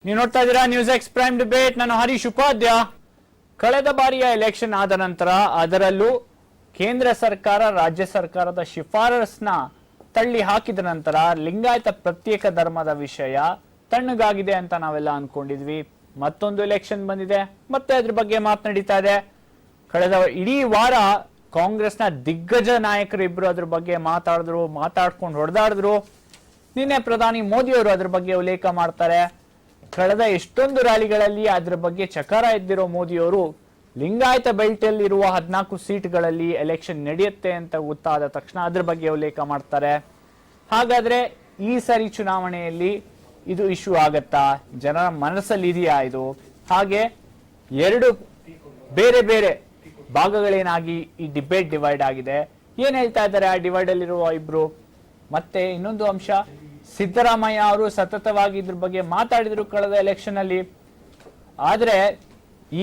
ನೀವು ನೋಡ್ತಾ ಇದ್ದೀರಾ ನ್ಯೂಸ್ ಎಕ್ಸ್ ಪ್ರೈಮ್ ಡಿಬೇಟ್. ನಾನು ಹರೀಶ್ ಉಪಾಧ್ಯ. ಕಳೆದ ಬಾರಿಯ ಎಲೆಕ್ಷನ್ ಆದ ನಂತರ ಅದರಲ್ಲೂ ಕೇಂದ್ರ ಸರ್ಕಾರ ರಾಜ್ಯ ಸರ್ಕಾರದ ಶಿಫಾರಸ್ನ ತಳ್ಳಿ ಹಾಕಿದ ನಂತರ ಲಿಂಗಾಯತ ಪ್ರತ್ಯೇಕ ಧರ್ಮದ ವಿಷಯ ತಣ್ಣಗಾಗಿದೆ ಅಂತ ನಾವೆಲ್ಲ ಅನ್ಕೊಂಡಿದ್ವಿ. ಮತ್ತೊಂದು ಎಲೆಕ್ಷನ್ ಬಂದಿದೆ, ಮತ್ತೆ ಅದ್ರ ಬಗ್ಗೆ ಮಾತನಾಡಿತಾ ಇದೆ. ಕಳೆದ ಇಡೀ ವಾರ ಕಾಂಗ್ರೆಸ್ನ ದಿಗ್ಗಜ ನಾಯಕರು ಇಬ್ರು ಅದ್ರ ಬಗ್ಗೆ ಮಾತಾಡ್ಕೊಂಡು ಹೊಡೆದಾಡಿದ್ರು. ನಿನ್ನೆ ಪ್ರಧಾನಿ ಮೋದಿ ಅವರು ಅದ್ರ ಬಗ್ಗೆ ಉಲ್ಲೇಖ ಮಾಡ್ತಾರೆ. ಕಳೆದ ಎಷ್ಟೊಂದು ರ್ಯಾಲಿಗಳಲ್ಲಿ ಅದ್ರ ಬಗ್ಗೆ ಚಕಾರ ಎದ್ದಿರೋ ಮೋದಿಯವರು ಲಿಂಗಾಯತ ಬೆಲ್ಟ್ ಅಲ್ಲಿ ಇರುವ 14 ಸೀಟ್ಗಳಲ್ಲಿ ಎಲೆಕ್ಷನ್ ನಡೆಯುತ್ತೆ ಅಂತ ಗೊತ್ತಾದ ತಕ್ಷಣ ಅದ್ರ ಬಗ್ಗೆ ಉಲ್ಲೇಖ ಮಾಡ್ತಾರೆ. ಹಾಗಾದ್ರೆ ಈ ಸರಿ ಚುನಾವಣೆಯಲ್ಲಿ ಇದು ಇಶ್ಯೂ ಆಗತ್ತಾ? ಜನರ ಮನಸ್ಸಲ್ಲಿ ಇದೆಯಾ ಇದು? ಹಾಗೆ ಎರಡು ಬೇರೆ ಬೇರೆ ಭಾಗಗಳೇನಾಗಿ ಈ ಡಿಬೇಟ್ ಡಿವೈಡ್ ಆಗಿದೆ. ಏನ್ ಹೇಳ್ತಾ ಇದ್ದಾರೆ ಆ ಡಿವೈಡ್ ಅಲ್ಲಿರುವ ಇಬ್ರು? ಮತ್ತೆ ಇನ್ನೊಂದು ಅಂಶ, ಸಿದ್ದರಾಮಯ್ಯ ಅವರು ಸತತವಾಗಿ ಇದ್ರ ಬಗ್ಗೆ ಮಾತಾಡಿದ್ರು ಕಳೆದ ಎಲೆಕ್ಷನ್ ಅಲ್ಲಿ. ಆದ್ರೆ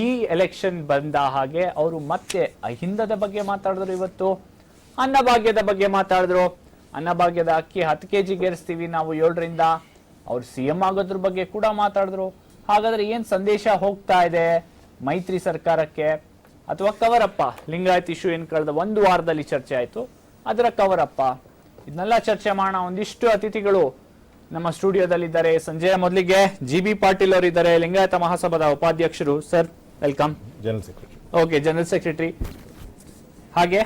ಈ ಎಲೆಕ್ಷನ್ ಬಂದ ಹಾಗೆ ಅವರು ಮತ್ತೆ ಅಹಿಂದದ ಬಗ್ಗೆ ಮಾತಾಡಿದ್ರು. ಇವತ್ತು ಅನ್ನಭಾಗ್ಯದ ಬಗ್ಗೆ ಮಾತಾಡಿದ್ರು. ಅನ್ನಭಾಗ್ಯದ ಅಕ್ಕಿ 10 kg ಏರಿಸ್ತೀವಿ ನಾವು 7ರಿಂದ. ಅವ್ರು CM ಆಗೋದ್ರ ಬಗ್ಗೆ ಕೂಡ ಮಾತಾಡಿದ್ರು. ಹಾಗಾದ್ರೆ ಏನ್ ಸಂದೇಶ ಹೋಗ್ತಾ ಇದೆ ಮೈತ್ರಿ ಸರ್ಕಾರಕ್ಕೆ? ಅಥವಾ ಕವರಪ್ಪ? ಲಿಂಗಾಯತ್ ಇಶ್ಯೂ ಏನ್ ಕಳೆದ 1 ವಾರದಲ್ಲಿ ಚರ್ಚೆ ಆಯ್ತು, ಅದರ ಕವರಪ್ಪ? ಇದನ್ನೆಲ್ಲ ಚರ್ಚೆ ಮಾಡೋಣ. ಒಂದಿಷ್ಟು ಅತಿಥಿಗಳು ನಮ್ಮ ಸ್ಟುಡಿಯೋದಲ್ಲಿದ್ದಾರೆ. ಸಂಜೆಯ ಮೊದಲಿಗೆ GB ಪಾಟೀಲ್ ಅವರು ಇದ್ದಾರೆ, ಲಿಂಗಾಯತ ಮಹಾಸಭಾದ ಉಪಾಧ್ಯಕ್ಷರು. Sir welcome. General secretary. Okay, general secretary. ಹಾಗೆ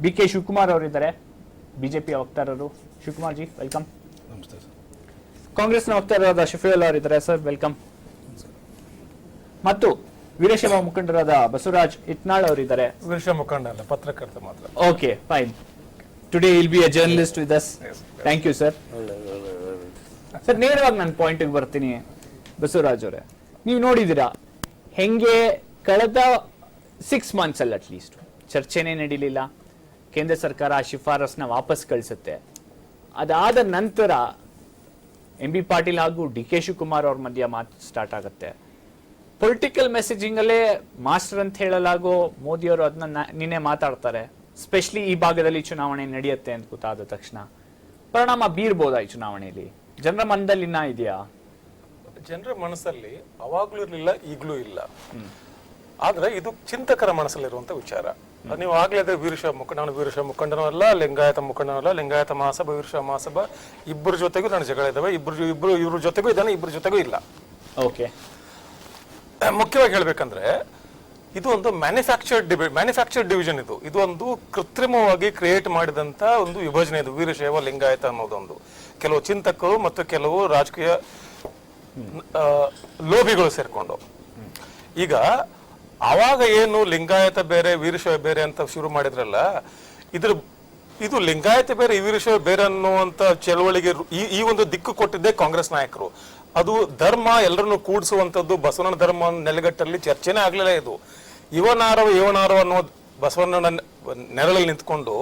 BK ಶಿವಕುಮಾರ್ ಅವರು ಇದ್ದಾರೆ, ಬಿಜೆಪಿಯ ವಕ್ತಾರರು. Shivakumar G welcome. ನಮಸ್ತೆ ಸರ್. ಕಾಂಗ್ರೆಸ್ನ ವಕ್ತಾರರಾದ ಶಫೀಲ್ ಅವರು ಇದ್ದಾರೆ. Sir welcome. ಮತ್ತು ವೀರಶೈವ ಮುಖಂಡರಾದ ಬಸವರಾಜ್ ಇಟ್ನಾಳ್ ಅವರು ಇದ್ದಾರೆ. ವೀರಶೈವ ಮುಖಂಡ ಅಲ್ಲ, ಪತ್ರಕರ್ತ ಮಾತ್ರ. Okay, fine. Today he'll be a journalist with us. Thank you, sir. Sir, ನೇರವಾಗಿ ನನ್ನ ಪಾಯಿಂಟ್ಗೆ ಬರ್ತೀನಿ. ಬಸವರಾಜ್ ಅವರೇ, ನೀವು ನೋಡಿದಿರಾ ಹೆಂಗೆ ಕಳೆದ 6 months ಅಲ್ಲಿ ಅಟ್ಲೀಸ್ಟ್ ಚರ್ಚೆನೇ ನಡೀಲಿಲ್ಲ. ಕೇಂದ್ರ ಸರ್ಕಾರ ಆ ಶಿಫಾರಸ್ನ ವಾಪಸ್ ಕಳಿಸುತ್ತೆ. ಅದಾದ ನಂತರ MB ಪಾಟೀಲ್ ಹಾಗೂ DK ಶಿವಕುಮಾರ್ ಅವ್ರ ಮಧ್ಯ ಮಾತು ಸ್ಟಾರ್ಟ್ ಆಗುತ್ತೆ. ಪೊಲಿಟಿಕಲ್ ಮೆಸೇಜಿಂಗ್ ಅಲ್ಲೇ ಮಾಸ್ಟರ್ ಅಂತ ಹೇಳಲಾಗೋ ಮೋದಿ ಅವರು ಅದನ್ನ ನಿನ್ನೆ ಮಾತಾಡ್ತಾರೆ. ಸ್ಪೆಷಲಿ ಈ ಭಾಗದಲ್ಲಿ ಚುನಾವಣೆ ನಡೆಯುತ್ತೆ ಅಂತ ಗೊತ್ತಾದ ತಕ್ಷಣ ಪರಿಣಾಮ ಬೀರ್ಬೋದಾ ಈ ಚುನಾವಣೆಯಲ್ಲಿ? ಜನರ ಮನದಲ್ಲಿ ಇನ್ನ ಇದೆಯಾ? ಜನರ ಮನಸ್ಸಲ್ಲಿ ಅವಾಗ್ಲೂ ಇರ್ಲಿಲ್ಲ, ಈಗ್ಲೂ ಇಲ್ಲ. ಆದ್ರೆ ಇದು ಚಿಂತಕರ ಮನಸ್ಸಲ್ಲಿರುವಂತ ವಿಚಾರ. ನೀವು ಆಗ್ಲೇ ವೀರಶೈವ ಮುಖಂಡನೂ ಅಲ್ಲ, ಲಿಂಗಾಯತ ಮುಖಂಡನೂ ಅಲ್ಲ. ಲಿಂಗಾಯತ ಮಹಾಸಭಾ, ವೀರಶೈವ ಮಹಾಸಭಾ ಇಬ್ಬರ ಜೊತೆಗೂ ನನ್ನ ಜಗಳ ಇದಾವೆ. ಇವ್ರ ಜೊತೆಗೂ ಇದ್ದಾನೆ, ಇಬ್ಬರ ಜೊತೆಗೂ ಇಲ್ಲ. ಓಕೆ, ಮುಖ್ಯವಾಗಿ ಹೇಳ್ಬೇಕಂದ್ರೆ ಇದು ಒಂದು ಮ್ಯಾನುಫ್ಯಾಕ್ಚರ್ಡ್ ಡಿವಿಷನ್. ಇದು ಒಂದು ಕೃತ್ರಿಮವಾಗಿ ಕ್ರಿಯೇಟ್ ಮಾಡಿದಂತ ಒಂದು ವಿಭಜನೆ. ಇದು ವೀರಶೈವ ಲಿಂಗಾಯತ ಅನ್ನೋದೊಂದು ಕೆಲವು ಚಿಂತಕರು ಮತ್ತು ಕೆಲವು ರಾಜಕೀಯ ಲೋಭಿಗಳು ಸೇರ್ಕೊಂಡು. ಈಗ ಆವಾಗ ಏನು ಲಿಂಗಾಯತ ಬೇರೆ ವೀರಶೈವ ಬೇರೆ ಅಂತ ಶುರು ಮಾಡಿದ್ರಲ್ಲ, ಇದು ಲಿಂಗಾಯತ ಬೇರೆ ವೀರಶೈವ ಬೇರೆ ಅನ್ನುವಂತ ಚಳವಳಿಗೆ ಈ ಒಂದು ದಿಕ್ಕು ಕೊಟ್ಟಿದ್ದೇ ಕಾಂಗ್ರೆಸ್ ನಾಯಕರು. ಅದು ಧರ್ಮ ಎಲ್ಲರನ್ನು ಕೂಡಿಸುವಂತದ್ದು. ಬಸವನ ಧರ್ಮ ನೆಲೆಗಟ್ಟಲ್ಲಿ ಚರ್ಚೆನೇ ಆಗ್ಲಿಲ್ಲ. ಇದು ಇವನಾರೋ ಅನ್ನೋ ಬಸವಣ್ಣನ ನೆರಳಲ್ಲಿ ನಿಂತ್ಕೊಂಡು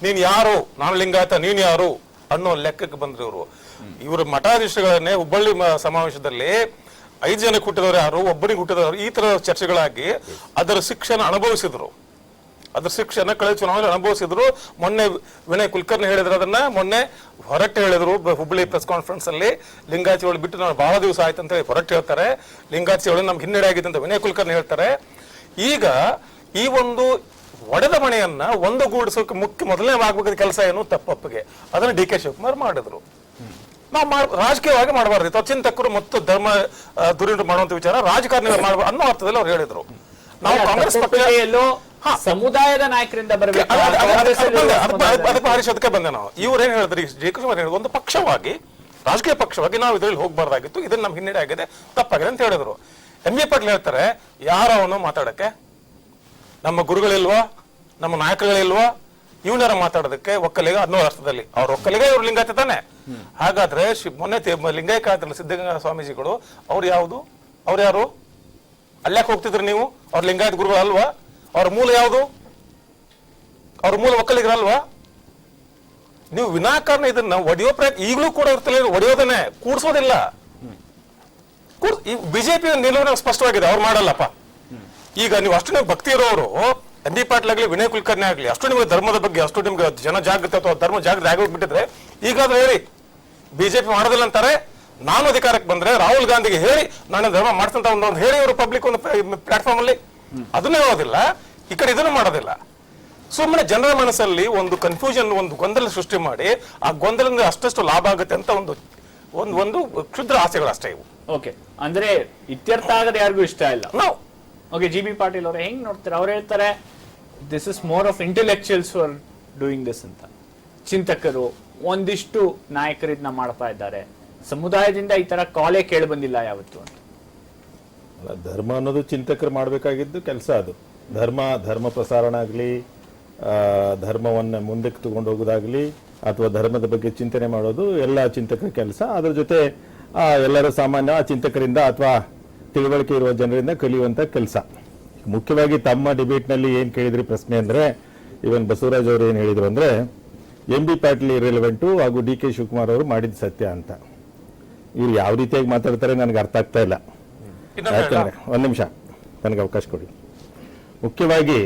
ನೀನ್ ಯಾರು, ನಾನು ಲಿಂಗಾಯತ, ನೀನ್ ಯಾರು ಅನ್ನೋ ಲೆಕ್ಕಕ್ಕೆ ಬಂದ್ರು ಇವರು ಮಠಾಧೀಶಗಳನ್ನೇ ಹುಬ್ಬಳ್ಳಿ ಸಮಾವೇಶದಲ್ಲಿ 5 ಜನಕ್ಕೆ ಹುಟ್ಟಿದವರು ಯಾರು, ಒಬ್ಬರಿಗೆ ಹುಟ್ಟಿದವರು, ಈ ತರ ಚರ್ಚೆಗಳಾಗಿ ಅದರ ಶಿಕ್ಷಣ ಅನುಭವಿಸಿದ್ರು. ಅದ್ರ ಶಿಕ್ಷಣ ಕಳೆದ ಚುನಾವಣೆ ಅನುಭವಿಸಿದ್ರು. ಮೊನ್ನೆ ವಿನಯ್ ಕುಲಕರ್ಣಿ ಹೇಳಿದ್ರು, ಅದನ್ನ ಮೊನ್ನೆ ಹೊರಟೆ ಹೇಳಿದ್ರು ಹುಬ್ಬಳ್ಳಿ ಪ್ರೆಸ್ ಕಾನ್ಫರೆನ್ಸ್ ಅಲ್ಲಿ. ಲಿಂಗಾಯತ ಚಳವಳಿ ಬಿಟ್ಟು ನಾವು ಬಹಳ ದಿವಸ ಆಯ್ತು ಅಂತ ಹೇಳಿ ಹೊರಟೆ ಹೇಳ್ತಾರೆ. ಲಿಂಗಾಯತ ಚಳವಳಿ ನಮ್ಗೆ ಹಿನ್ನಡೆ ಆಗಿದೆ ಅಂತ ವಿನಯ್ ಕುಲಕರ್ಣಿ ಹೇಳ್ತಾರೆ. ಈಗ ಈ ಒಂದು ಒಡೆದ ಮನೆಯನ್ನ ಒಂದುಗೂಡಿಸೋಕೆ ಮೊದಲನೇ ಆಗ್ಬೇಕಾದ ಕೆಲಸ ಏನು, ತಪ್ಪಪ್ಪಿಗೆ ಅದನ್ನ DK ಶಿವಕುಮಾರ್ ಮಾಡಿದ್ರು. ನಾವು ರಾಜಕೀಯವಾಗಿ ಮಾಡಬಾರ್ದು. ಚಿಂತಕರು ಮತ್ತು ಧರ್ಮ ದುರೀಣರು ಮಾಡುವಂತ ವಿಚಾರ ರಾಜಕಾರಣಿಗಳು ಮಾಡಬಾರ್ದು ಅನ್ನೋ ಅರ್ಥದಲ್ಲಿ ಅವ್ರು ಹೇಳಿದ್ರು. ನಾವು ಕಾಂಗ್ರೆಸ್ ಪಕ್ಷ ಸಮುದಾಯದ ನಾಯಕರಿಂದ ಬರಬೇಕು. ಅದಕ್ಕೆ ಬಂದೆ ನಾವು. ಇವ್ರೇನ್ ಹೇಳಿದ್ರು, DK ಶಿವಕುಮಾರ್ ಹೇಳಿದ್ರು, ಒಂದು ಪಕ್ಷವಾಗಿ, ರಾಜಕೀಯ ಪಕ್ಷವಾಗಿ ನಾವು ಇದ್ರಲ್ಲಿ ಹೋಗ್ಬಾರ್ದಾಗಿತ್ತು, ಇದನ್ನ ನಮ್ಗೆ ಹಿನ್ನಡೆ ಆಗಿದೆ, ತಪ್ಪಾಗಿದೆ ಅಂತ ಹೇಳಿದ್ರು. MB ಪಾಟೀಲ್ ಹೇಳ್ತಾರೆ, ಯಾರವನು ಮಾತಾಡಕ್ಕೆ? ನಮ್ಮ ಗುರುಗಳಿಲ್ವಾ, ನಮ್ಮ ನಾಯಕರುಗಳಿಲ್ವಾ? ಇವನಾರ ಮಾತಾಡೋದಕ್ಕೆ ಒಕ್ಕಲಿಗ ಅನ್ನೋ ಅರ್ಥದಲ್ಲಿ. ಅವ್ರ ಒಕ್ಕಲಿಗ, ಇವ್ರು ಲಿಂಗಾಯತ ತಾನೆ. ಹಾಗಾದ್ರೆ ಮೊನ್ನೆ ಲಿಂಗಾಯತ ಆಯ್ತಲ್ಲ ಸಿದ್ದಗಂಗಾ ಸ್ವಾಮೀಜಿಗಳು, ಅವ್ರು ಯಾರು? ಅಲ್ಯಾಕೆ ಹೋಗ್ತಿದ್ರು ನೀವು? ಅವ್ರ ಲಿಂಗಾಯತ ಗುರುಗಳು ಅಲ್ವಾ? ಅವ್ರ ಮೂಲ ಯಾವುದು? ಅವ್ರ ಮೂಲ ಒಕ್ಕಲಿಗರಲ್ವಾ? ನೀವು ವಿನಾಕಾರಣ ಇದನ್ನ ಒಡೆಯೋ ಪ್ರಯತ್ನ ಈಗಲೂ ಕೂಡ ಇರ್ತಲ್ಲ. ಒಡೆಯೋದನ್ನೇ, ಕೂಡ್ಸೋದಿಲ್ಲ. ಬಿಜೆಪಿ ನಿಲುವು ಸ್ಪಷ್ಟವಾಗಿದೆ, ಅವ್ರು ಮಾಡಲ್ಲಪ್ಪ. ಈಗ ನೀವು ಅಷ್ಟು ನೀವು ಭಕ್ತಿ ಇರೋರು, MB ಪಾಟೀಲ್ ಆಗ್ಲಿ, ವಿನಯ್ ಕುಲಕರ್ಣಿ ಆಗ್ಲಿ, ಅಷ್ಟು ನಿಮ್ಗೆ ಧರ್ಮದ ಬಗ್ಗೆ ಅಷ್ಟು ನಿಮ್ಗೆ ಜನ ಜಾಗೃತಿ ಅಥವಾ ಧರ್ಮ ಜಾಗೃತಿ ಆಗೋಗ್ಬಿಟ್ಟಿದ್ರೆ ಈಗಾದ್ರೂ ಹೇಳಿ. ಬಿಜೆಪಿ ಮಾಡೋದಿಲ್ಲ ಅಂತಾರೆ, ನಾನು ಅಧಿಕಾರಕ್ಕೆ ಬಂದ್ರೆ ರಾಹುಲ್ ಗಾಂಧಿಗೆ ಹೇಳಿ ನಾನು ಧರ್ಮ ಮಾಡ್ತಂತ ಒಂದು ಹೇಳಿ ಅವರು ಪಬ್ಲಿಕ್ ಒಂದು ಪ್ಲಾಟ್ಫಾರ್ಮ್ ಅಲ್ಲಿ ಅದನ್ನೂ ಹೇಳೋದಿಲ್ಲ, ಈ ಕಡೆ ಇದನ್ನು ಮಾಡೋದಿಲ್ಲ. ಸುಮ್ಮನೆ ಜನರ ಮನಸ್ಸಲ್ಲಿ ಒಂದು ಕನ್ಫ್ಯೂಷನ್, ಒಂದು ಗೊಂದಲ ಸೃಷ್ಟಿ ಮಾಡಿ ಆ ಗೊಂದಲದಿಂದ ಅಷ್ಟಷ್ಟು ಲಾಭ ಆಗುತ್ತೆ ಅಂತ ಒಂದು ಕ್ಷುದ್ರ ಆಸೆಗಳು ಅಷ್ಟೇ ಇವು. ಓಕೆ, ಅಂದ್ರೆ ಇತ್ಯರ್ಥ ಆಗದೆ ಯಾರಿಗೂ ಇಷ್ಟ ಇಲ್ಲ. ನಾವು ಓಕೆ, ಜಿ ಬಿ ಪಾಟೀಲ್ ಅವರೇ ಹೆಂಗ್ ನೋಡ್ತಾರೆ? ಅವ್ರು ಹೇಳ್ತಾರೆ this is more of intellectuals for doing this ಅಂತ. ಚಿಂತಕರು, ಒಂದಿಷ್ಟು ನಾಯಕರು ಇದನ್ನ ಮಾಡ್ತಾ ಇದ್ದಾರೆ. ಸಮುದಾಯದಿಂದ ಈ ತರ ಕಾಲೇ ಕೇಳಿ ಬಂದಿಲ್ಲ ಯಾವತ್ತು ಅಂತ. ಧರ್ಮ ಅನ್ನೋದು ಚಿಂತಕರು ಮಾಡಬೇಕಾಗಿದ್ದು ಕೆಲಸ. ಅದು ಧರ್ಮ ಪ್ರಸಾರಣ ಆಗಲಿ, ಧರ್ಮವನ್ನು ಮುಂದಕ್ಕೆ ತಗೊಂಡು ಹೋಗೋದಾಗ್ಲಿ, ಅಥವಾ ಧರ್ಮದ ಬಗ್ಗೆ ಚಿಂತನೆ ಮಾಡೋದು ಎಲ್ಲ ಚಿಂತಕರ ಕೆಲಸ. ಅದರ ಜೊತೆ ಎಲ್ಲರೂ ಸಾಮಾನ್ಯ ಚಿಂತಕರಿಂದ ಅಥವಾ ತಿಳುವಳಿಕೆ ಇರುವ ಜನರಿಂದ ಕಲಿಯುವಂತ ಕೆಲಸ. ಮುಖ್ಯವಾಗಿ ತಮ್ಮ ಡಿಬೇಟ್ನಲ್ಲಿ ಏನ್ ಕೇಳಿದ್ರಿ ಪ್ರಶ್ನೆ ಅಂದ್ರೆ, ಇವನ್ ಬಸವರಾಜ್ ಅವರು ಏನ್ ಹೇಳಿದ್ರು ಅಂದ್ರೆ ಎಂ ಬಿ ಪಾಟೀಲ್ ಇರ್ರೆಲೆವೆಂಟು ಹಾಗೂ ಡಿ ಕೆ ಶಿವಕುಮಾರ್ ಅವರು ಮಾಡಿದ ಸತ್ಯ ಅಂತ. ಇವ್ರು ಯಾವ ರೀತಿಯಾಗಿ ಮಾತಾಡ್ತಾರೆ ನನಗೆ ಅರ್ಥ ಆಗ್ತಾ ಇಲ್ಲ. ಯಾಕಂದ್ರೆ ಒಂದ್ ನಿಮಿಷ ನನಗೆ ಅವಕಾಶ ಕೊಡಿ. ಮುಖ್ಯವಾಗಿ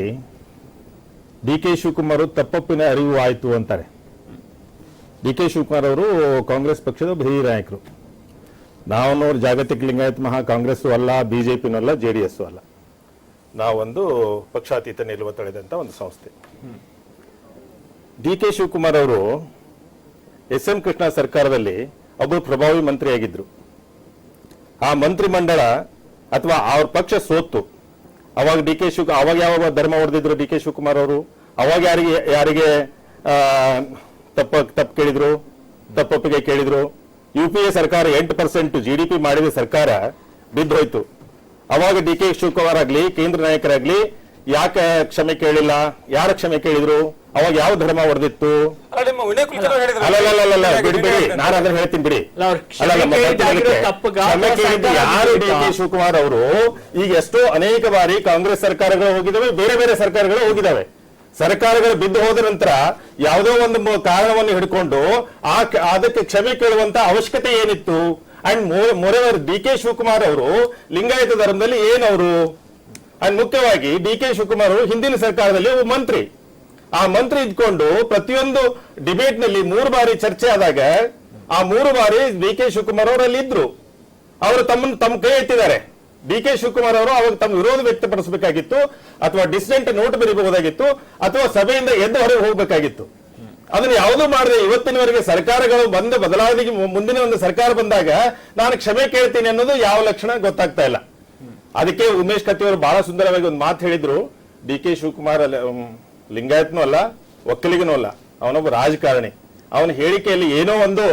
ಡಿ ಕೆ ಶಿವಕುಮಾರ್ ತಪ್ಪೊಪ್ಪಿನ ಅರಿವು ಆಯ್ತು ಅಂತಾರೆ. ಡಿ ಕೆ ಶಿವಕುಮಾರ್ ಅವರು ಕಾಂಗ್ರೆಸ್ ಪಕ್ಷದ ಹಿರಿಯ ನಾಯಕರು. ನಾವನ್ನೋರು ಜಾಗತಿಕ ಲಿಂಗಾಯತ್ ಮಹಾ ಕಾಂಗ್ರೆಸ್ ಅಲ್ಲ, ಬಿಜೆಪಿನೂ ಅಲ್ಲ, JDS ಅಲ್ಲ. ನಾವೊಂದು ಪಕ್ಷಾತೀತ ನಿಲುವು ತಳೆದಂತ ಒಂದು ಸಂಸ್ಥೆ. ಡಿ ಕೆ ಶಿವಕುಮಾರ್ ಅವರು SM ಕೃಷ್ಣ ಸರ್ಕಾರದಲ್ಲಿ ಒಬ್ಬರು ಪ್ರಭಾವಿ ಮಂತ್ರಿಯಾಗಿದ್ರು. ಆ ಮಂತ್ರಿ ಮಂಡಳ ಅಥವಾ ಅವ್ರ ಪಕ್ಷ ಸೋತು ಅವಾಗ ಅವಾಗ ಯಾವಾಗ ಧರ್ಮ ಹೊಡೆದಿದ್ರು ಡಿ ಕೆ ಶಿವಕುಮಾರ್ ಅವರು? ಅವಾಗ ಯಾರಿಗೆ ತಪ್ಪು ಕೇಳಿದ್ರು, ತಪ್ಪೊಪ್ಪಿಗೆ ಕೇಳಿದ್ರು? UPA ಸರ್ಕಾರ 8% GDP ಮಾಡಿದ ಸರ್ಕಾರ ಬಿದ್ದೋಯ್ತು. ಅವಾಗ ಡಿ ಕೆ ಶಿವಕುಮಾರ್ ಆಗ್ಲಿ, ಕೇಂದ್ರ ನಾಯಕರಾಗ್ಲಿ ಯಾಕೆ ಕ್ಷಮೆ ಕೇಳಿಲ್ಲ? ಯಾರ ಕ್ಷಮೆ ಕೇಳಿದ್ರು? ಅವಾಗ ಯಾವ ಧರ್ಮ ಹೊಡೆದಿತ್ತು? ಬಿಡಿ, ನಾನು ಅದನ್ನ ಹೇಳ್ತೀನಿ ಬಿಡಿ. ಯಾರು ಡಿ ಕೆ ಶಿವಕುಮಾರ್ ಅವರು ಈಗ ಎಷ್ಟೋ ಅನೇಕ ಬಾರಿ ಕಾಂಗ್ರೆಸ್ ಸರ್ಕಾರಗಳು ಹೋಗಿದ್ದಾವೆ, ಬೇರೆ ಬೇರೆ ಸರ್ಕಾರಗಳು ಹೋಗಿದ್ದಾವೆ. ಸರ್ಕಾರಗಳು ಬಿದ್ದು ಹೋದ ನಂತರ ಯಾವುದೋ ಒಂದು ಕಾರಣವನ್ನು ಹಿಡ್ಕೊಂಡು ಅದಕ್ಕೆ ಕ್ಷಮೆ ಕೇಳುವಂತ ಅವಶ್ಯಕತೆ ಏನಿತ್ತು? ಅಂಡ್ ಮೊರೆವರ್ ಡಿ ಕೆ ಶಿವಕುಮಾರ್ ಅವರು ಲಿಂಗಾಯತ ಧರ್ಮದಲ್ಲಿ ಏನವರು? ಅಂಡ್ ಮುಖ್ಯವಾಗಿ ಡಿ ಕೆ ಶಿವಕುಮಾರ್ ಅವರು ಹಿಂದಿನ ಸರ್ಕಾರದಲ್ಲಿ ಒಬ್ಬ ಮಂತ್ರಿ. ಆ ಮಂತ್ರಿ ಇದ್ಕೊಂಡು ಪ್ರತಿಯೊಂದು ಡಿಬೇಟ್ ನಲ್ಲಿ 3 ಬಾರಿ ಚರ್ಚೆ ಆದಾಗ ಆ 3 ಬಾರಿ ಡಿ ಕೆ ಶಿವಕುಮಾರ್ ಅವರು ಅಲ್ಲಿ ಇದ್ರು. ಅವರು ತಮ್ಮ ಕೈ ಎತ್ತಿದ್ದಾರೆ. ಡಿ ಕೆ ಶಿವಕುಮಾರ್ ಅವರು ಅವಾಗ ತಮ್ಮ ವಿರೋಧ ವ್ಯಕ್ತಪಡಿಸಬೇಕಾಗಿತ್ತು, ಅಥವಾ ಡಿಸೆಂಟ್ ನೋಟ್ ಬರೀಬಹುದಾಗಿತ್ತು, ಅಥವಾ ಸಭೆಯಿಂದ ಎದ್ದು ಹೊರಗೆ ಹೋಗಬೇಕಾಗಿತ್ತು. ಅದನ್ನ ಯಾವುದೂ ಮಾಡದೆ ಇವತ್ತಿನವರೆಗೆ ಸರ್ಕಾರಗಳು ಬಂದ ಬದಲಾವಣೆ ಮುಂದಿನ ಒಂದು ಸರ್ಕಾರ ಬಂದಾಗ ನಾನು ಕ್ಷಮೆ ಕೇಳ್ತೀನಿ ಅನ್ನೋದು ಯಾವ ಲಕ್ಷಣ ಗೊತ್ತಾಗ್ತಾ ಇಲ್ಲ. ಅದಕ್ಕೆ ಉಮೇಶ್ ಕತ್ತಿ ಅವರು ಬಹಳ ಸುಂದರವಾಗಿ ಒಂದು ಮಾತು ಹೇಳಿದ್ರು. ಡಿ ಕೆ ಶಿವಕುಮಾರ್ ಲಿಂಗಾಯತ್ನೂ ಅಲ್ಲ, ಒಕ್ಕಲಿಗನೂ ಅಲ್ಲ, ಅವನೊಬ್ಬ ರಾಜಕಾರಣಿ. ಅವನ ಹೇಳಿಕೆಯಲ್ಲಿ ಏನೋ ಒಂದು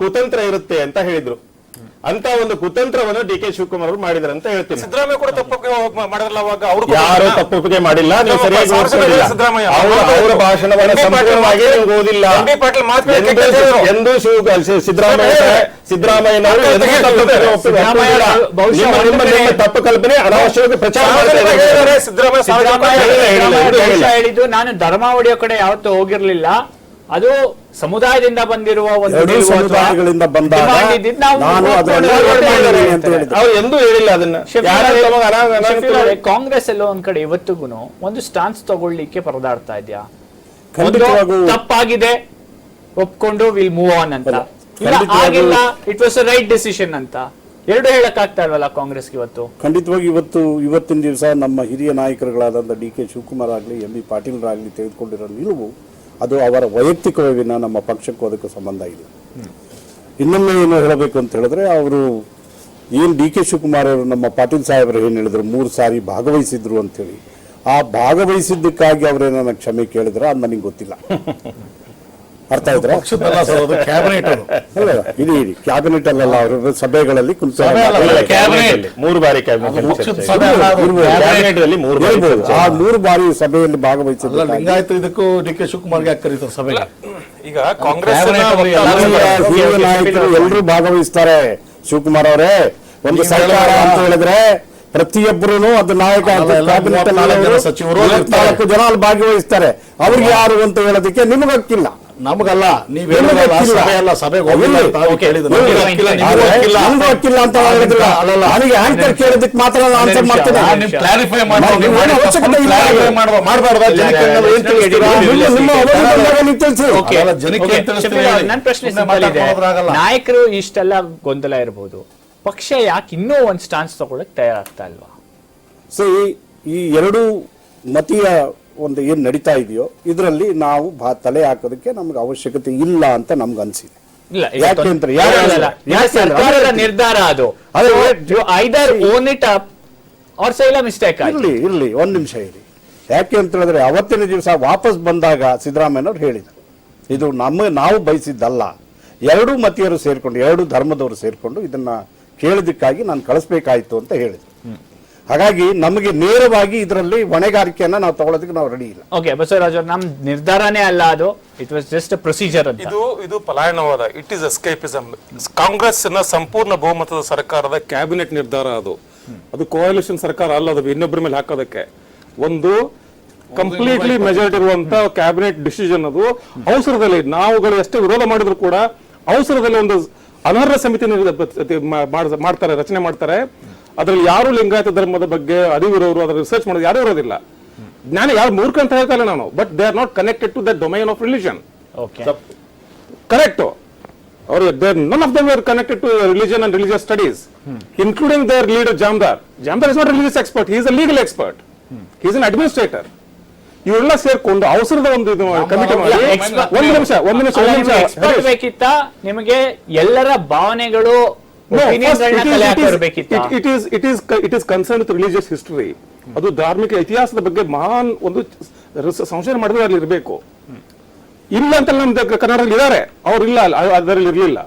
ಕುತಂತ್ರ ಇರುತ್ತೆ ಅಂತ ಹೇಳಿದ್ರು. ಅಂತ ಒಂದು ಕುತಂತ್ರವನ್ನು ಡಿ ಕೆ ಶಿವಕುಮಾರ್ ಅವರು ಮಾಡಿದ್ರು ಅಂತ ಹೇಳ್ತೀನಿ. ಸಿದ್ದರಾಮಯ್ಯ ಕೂಡ ತಪ್ಪೊಪ್ಪಿಗೆ ಮಾಡಿದ್ರಲ್ಲ, ಅವಾಗ ಅವರು ಯಾರು ತಪ್ಪೊಪ್ಪಿಗೆ ಮಾಡಿಲ್ಲ. ನೀವು ಸರಿಯಾಗಿ ಅವರ ಭಾಷಣವನ್ನು ಸಂಪೂರ್ಣವಾಗಿ ಓದಿಲ್ಲ ಎಂದು ಸಿದ್ದರಾಮಯ್ಯನವರು ತಪ್ಪು ಕಲ್ಪನೆ ಅನಾವಶ್ಯಕ ಪ್ರಚಾರ ಹೇಳಿದ್ದು. ನಾನು ಧರ್ಮ ಹೊಡೆಯೋ ಕಡೆ ಯಾವತ್ತೂ ಹೋಗಿರ್ಲಿಲ್ಲ. ಅದು ಸಮುದಾಯದಿಂದ ಬಂದಿರುವ ಒಂದು ಸಮುದಾಯಗಳಿಂದ ಬಂದಾಗ ಎಂದೂ ಹೇಳಿಲ್ಲ ಅದನ್ನ. ಕಾಂಗ್ರೆಸ್ ಎಲ್ಲೋ ಒಂದ್ ಕಡೆ ಇವತ್ತಿಗೂ ಒಂದು ಸ್ಟಾನ್ಸ್ ತಗೊಳ್ಳಿಕ್ಕೆ ಪರದಾಡ್ತಾ ಇದೆಯಾ? ತಪ್ಪಾಗಿದೆ ಒಪ್ಕೊಂಡು ವಿಲ್ ಮೂವ್ ಆನ್ ಅಂತ, ಆಗಿಲ್ಲ it was a right decision ಅಂತ ಎರಡು ಹೇಳಕ್ ಆಗ್ತಾ ಇಲ್ವಲ್ಲ ಕಾಂಗ್ರೆಸ್ಗೆ ಇವತ್ತು? ಖಂಡಿತವಾಗಿ ಇವತ್ತಿನ ದಿವಸ ನಮ್ಮ ಹಿರಿಯ ನಾಯಕರುಗಳಾದಂಥ ಡಿ ಕೆ ಶಿವಕುಮಾರ್ ಆಗಲಿ, ಎಂ ಬಿ ಪಾಟೀಲ್ರಾಗಲಿ ತೆಗೆದುಕೊಂಡಿರೋ ನಿಲುವು ಅದು ಅವರ ವೈಯಕ್ತಿಕವಾಗಿ ನಮ್ಮ ಪಕ್ಷಕ್ಕೂ ಅದಕ್ಕೂ ಸಂಬಂಧ ಇಲ್ಲ. ಇನ್ನೊಮ್ಮೆ ಏನು ಹೇಳಬೇಕು ಅಂತ ಹೇಳಿದ್ರೆ, ಅವರು ಏನು ಡಿ ಕೆ ಶಿವಕುಮಾರ್ ಅವರು ನಮ್ಮ ಪಾಟೀಲ್ ಸಾಹೇಬರು ಏನು ಹೇಳಿದ್ರು 3 ಸಾರಿ ಭಾಗವಹಿಸಿದ್ರು ಅಂತೇಳಿ, ಆ ಭಾಗವಹಿಸಿದ್ದಕ್ಕಾಗಿ ಅವರೇನ ಕ್ಷಮೆ ಕೇಳಿದ್ರ ಅದು ನನಗೆ ಗೊತ್ತಿಲ್ಲ. ಅರ್ಥ ಆಯ್ತಾ? ಇಡೀ ಕ್ಯಾಬಿನೆಟ್ ಅಲ್ಲ, ಅವರ ಸಭೆಗಳಲ್ಲಿ ಕುಂತ 3 ಬಾರಿ ಆ 3 ಬಾರಿ ಸಭೆಯಲ್ಲಿ ಭಾಗವಹಿಸಿದ್ರು. ಲಿಂಗಾಯತ ಇದಕ್ಕೂ ಡಿ ಕೆ ಶಿವಕುಮಾರ್ಗೆ ಕರೀತಾರೆ ಸಭೆ. ಈಗ ಕಾಂಗ್ರೆಸ್ ಹಿರಿಯ ನಾಯಕರು ಎಲ್ಲರೂ ಭಾಗವಹಿಸ್ತಾರೆ. ಶಿವಕುಮಾರ್ ಅವರೇ, ಒಂದು ಸರ್ಕಾರ ಅಂತ ಹೇಳಿದ್ರೆ ಪ್ರತಿಯೊಬ್ಬರು ಅದು ನಾಯಕ ಸಚಿವರು 4 ಜನ ಅಲ್ಲಿ ಭಾಗವಹಿಸ್ತಾರೆ. ಅವ್ರಿಗೆ ಯಾರು ಅಂತ ಹೇಳೋದಕ್ಕೆ ನಿಮಗೆ ಹಕ್ಕಿಲ್ಲ. ನಮಗಲ್ಲ ನೀವ್ ನಿಮ್ಗೆ ಹೇಳಿದ್ರಲ್ಲ, ಗೊತ್ತಿಲ್ಲ. ಸಭೆ ಅಲ್ಲ ಸಭೆಗೆ ಹೋಗಿಲ್ಲ ಅಂತ Okay. ಕೇಳಿದ್ರು. ನಿಮ್ಗೆ ನಮ್ಗೆ ಗೊತ್ತಿಲ್ಲ, ಗೊತ್ತಿಲ್ಲ, ಆದ್ರೆ ನಿಮ್ಗೆ ಗೊತ್ತಿಲ್ಲ. ನಮ್ಗೆ ಗೊತ್ತಿಲ್ಲ ಅಂತ ಹೇಳಿದ್ರಲ್ಲ. ಅಲ್ಲಲ್ಲ. ನನಗೆ ಆಂಕರ್ ಕೇಳಿದಕ್ಕೆ ಮಾತ್ರ ನಾನು ಆನ್ಸರ್ ಮಾಡ್ತೇನೆ. ನೀವು ಕ್ಲಾರಿಫೈ ಮಾಡಿ ನೀವು ಏನು ಅವಶ್ಯಕತೆ ಇಲ್ಲ. ಮಾಡಬಾರ್ದ ಜನಕ್ಕೆ ಇಲ್ಲ, ಏನ್ ತಿಳಿಸ್ತೀರಾ? ನಿಮ್ಮ ಅವಧಿ ಬಂದಾಗ ನೀವು ತಿಳಿಸಿ. ಅದೆಲ್ಲ ಜನಕ್ಕೆ ಏನ್ ತಿಳಿಸ್ತೀರಾ ಹೇಳಿ? ನನ್ನ ಪ್ರಶ್ನೆ ಸುಮ್ನೆ simple ಇದೆ. ಮಾತಾಡೋದ್ರಾಗಲ್ಲ. ನಾಯಕರು ಇಷ್ಟೆಲ್ಲ ಗೊಂದಲ ಇರಬಹುದು, ಪಕ್ಷ ಯಾಕೆ ಇನ್ನೂ ಒಂದ್ ಸ್ಟಾನ್ಸ್ ತಗೊಳಕ್ ತಯಾರಾಗ್ತಾ ಇಲ್ವಾ? ಸೊ ಈ ಎರಡು ಮತೀಯ ಒಂದು ಏನ್ ನಡೀತಾ ಇದೆಯೋ ಇದರಲ್ಲಿ ನಾವು ತಲೆ ಹಾಕೋದಕ್ಕೆ ನಮ್ಗೆ ಅವಶ್ಯಕತೆ ಇಲ್ಲ ಅಂತ ನಮ್ಗೆ ಅನ್ಸಿದೆ. ಇಲ್ಲ, ಯಾಕೆ ಅಂತಾರೆ? ಯಾರು ಇಲ್ಲ, ಇಲ್ಲ. ಹೇಳ್ತಾರೆ? ಇದು ಸರ್ಕಾರದ ನಿರ್ಧಾರ ಅದು. ಐದರ್ ಓನ್ ಇಟ್ ಅಪ್ ಆರ್ ಸೇ ಇಲ್ಲ ಮಿಸ್ಟೇಕ್ ಆಯ್ತು. ಇರ್ಲಿ ಒಂದ್ ನಿಮಿಷ ಇರಿ. ಯಾಕೆ ಅಂತ ಹೇಳಿದ್ರೆ ಅವತ್ತಿನ ದಿವಸ ವಾಪಸ್ ಬಂದಾಗ ಸಿದ್ದರಾಮಯ್ಯನವ್ರು ಹೇಳಿದರು, ಇದು ನಾವು ಬಯಸಿದ್ದಲ್ಲ, ಎರಡೂ ಮತೀಯರು ಸೇರ್ಕೊಂಡು, ಎರಡು ಧರ್ಮದವರು ಸೇರ್ಕೊಂಡು ಇದನ್ನ ಕೇಳಿದಕ್ಕಾಗಿ ನಾನು ಕಳಿಸ್ಬೇಕಾಯ್ತು ಅಂತ ಹೇಳಿದ್ರು. ಹಾಗಾಗಿ ನಮಗೆ ನೇರವಾಗಿ ಇದರಲ್ಲಿ ಹೊಣೆಗಾರಿಕೆಯನ್ನ ನಾವು ತಗೊಳ್ಳೋದಕ್ಕೆ ನಾವು ರೆಡಿ ಇಲ್ಲ. ಓಕೆ ಬಸವರಾಜ್ ಅವ್ರು, ನಮ್ ನಿರ್ಧಾರನೇ ಅಲ್ಲ ಅದು, ಇಟ್ ವಾಸ್ ಜಸ್ಟ್ ಪ್ರೊಸೀಜರ್ ಅಂತ. ಇದು ಪಲಾಯನವಾದ, ಇಟ್ ಈಸ್ ಎಸ್ಕೇಪಿಸಮ್. ಕಾಂಗ್ರೆಸ್ನ ಸಂಪೂರ್ಣ ಬಹುಮತದ ಸರ್ಕಾರದ ಕ್ಯಾಬಿನೆಟ್ ನಿರ್ಧಾರ ಅದು ಕೋalition ಸರ್ಕಾರ ಅಲ್ಲ, ಅದು ಇನ್ನೊಬ್ಬರ ಮೇಲೆ ಹಾಕೋದಕ್ಕೆ ಒಂದು ಕಂಪ್ಲೀಟ್ಲಿ ಮೆಜಾರಿಟಿ ಇರುವಂತ ಕ್ಯಾಬಿನೆಟ್ ಡಿಸಿಷನ್. ಅದು ಅವಸರದಲ್ಲಿ ನಾವುಗಳು ಎಷ್ಟೇ ವಿರೋಧ ಮಾಡಿದ್ರು ಕೂಡ ಅವಸರದಲ್ಲಿ ಒಂದು ಅನರ್ಹ ಸಮಿತಿ ಮಾಡ್ತಾರೆ, ರಚನೆ ಮಾಡ್ತಾರೆ. ಅದ್ರಲ್ಲಿ ಯಾರು ಲಿಂಗಾಯತ ಧರ್ಮದ ಬಗ್ಗೆ ಅರಿವಿರೋರು ಅದರ ರಿಸರ್ಚ್ ಮಾಡೋದು ಯಾರು ಇರೋದಿಲ್ಲ. ನಾನು ಯಾರು ಮೂರ್ಖ ಅಂತ ಹೇಳ್ತಾ ಇಲ್ಲ ನಾನು, but they are not connected to the domain of religion. Okay, correct. none of them were connected to religion and religious studies, including their leader Jamdar. Jamdar is not a religious expert, he is a legal expert. He is an administrator. ಇವರೆಲ್ಲ ಸೇರ್ಕೊಂಡು ಅವಸರದ ಒಂದು committee ಮಾಡಿ ಒಂದು ನಿಮಿಷ expert ಬೇಕಿತ್ತ ನಿಮಗೆ? ಎಲ್ಲರ ಭಾವನೆಗಳು it is concerned with religious history. ಅದು ಧಾರ್ಮಿಕ ಇತಿಹಾಸದ ಬಗ್ಗೆ ಮಹಾನ್ ಒಂದು ಸಂಶೋಧನೆ ಮಾಡಿದ್ರೆ ಅಲ್ಲಿ ಇರಬೇಕು. ಇಲ್ಲ ಅಂತ ನಮ್ದು ಕನ್ನಡದಲ್ಲಿ ಇದ್ದಾರೆ, ಅವ್ರು ಇಲ್ಲ, ಅದರಲ್ಲಿ ಇರಲಿಲ್ಲ.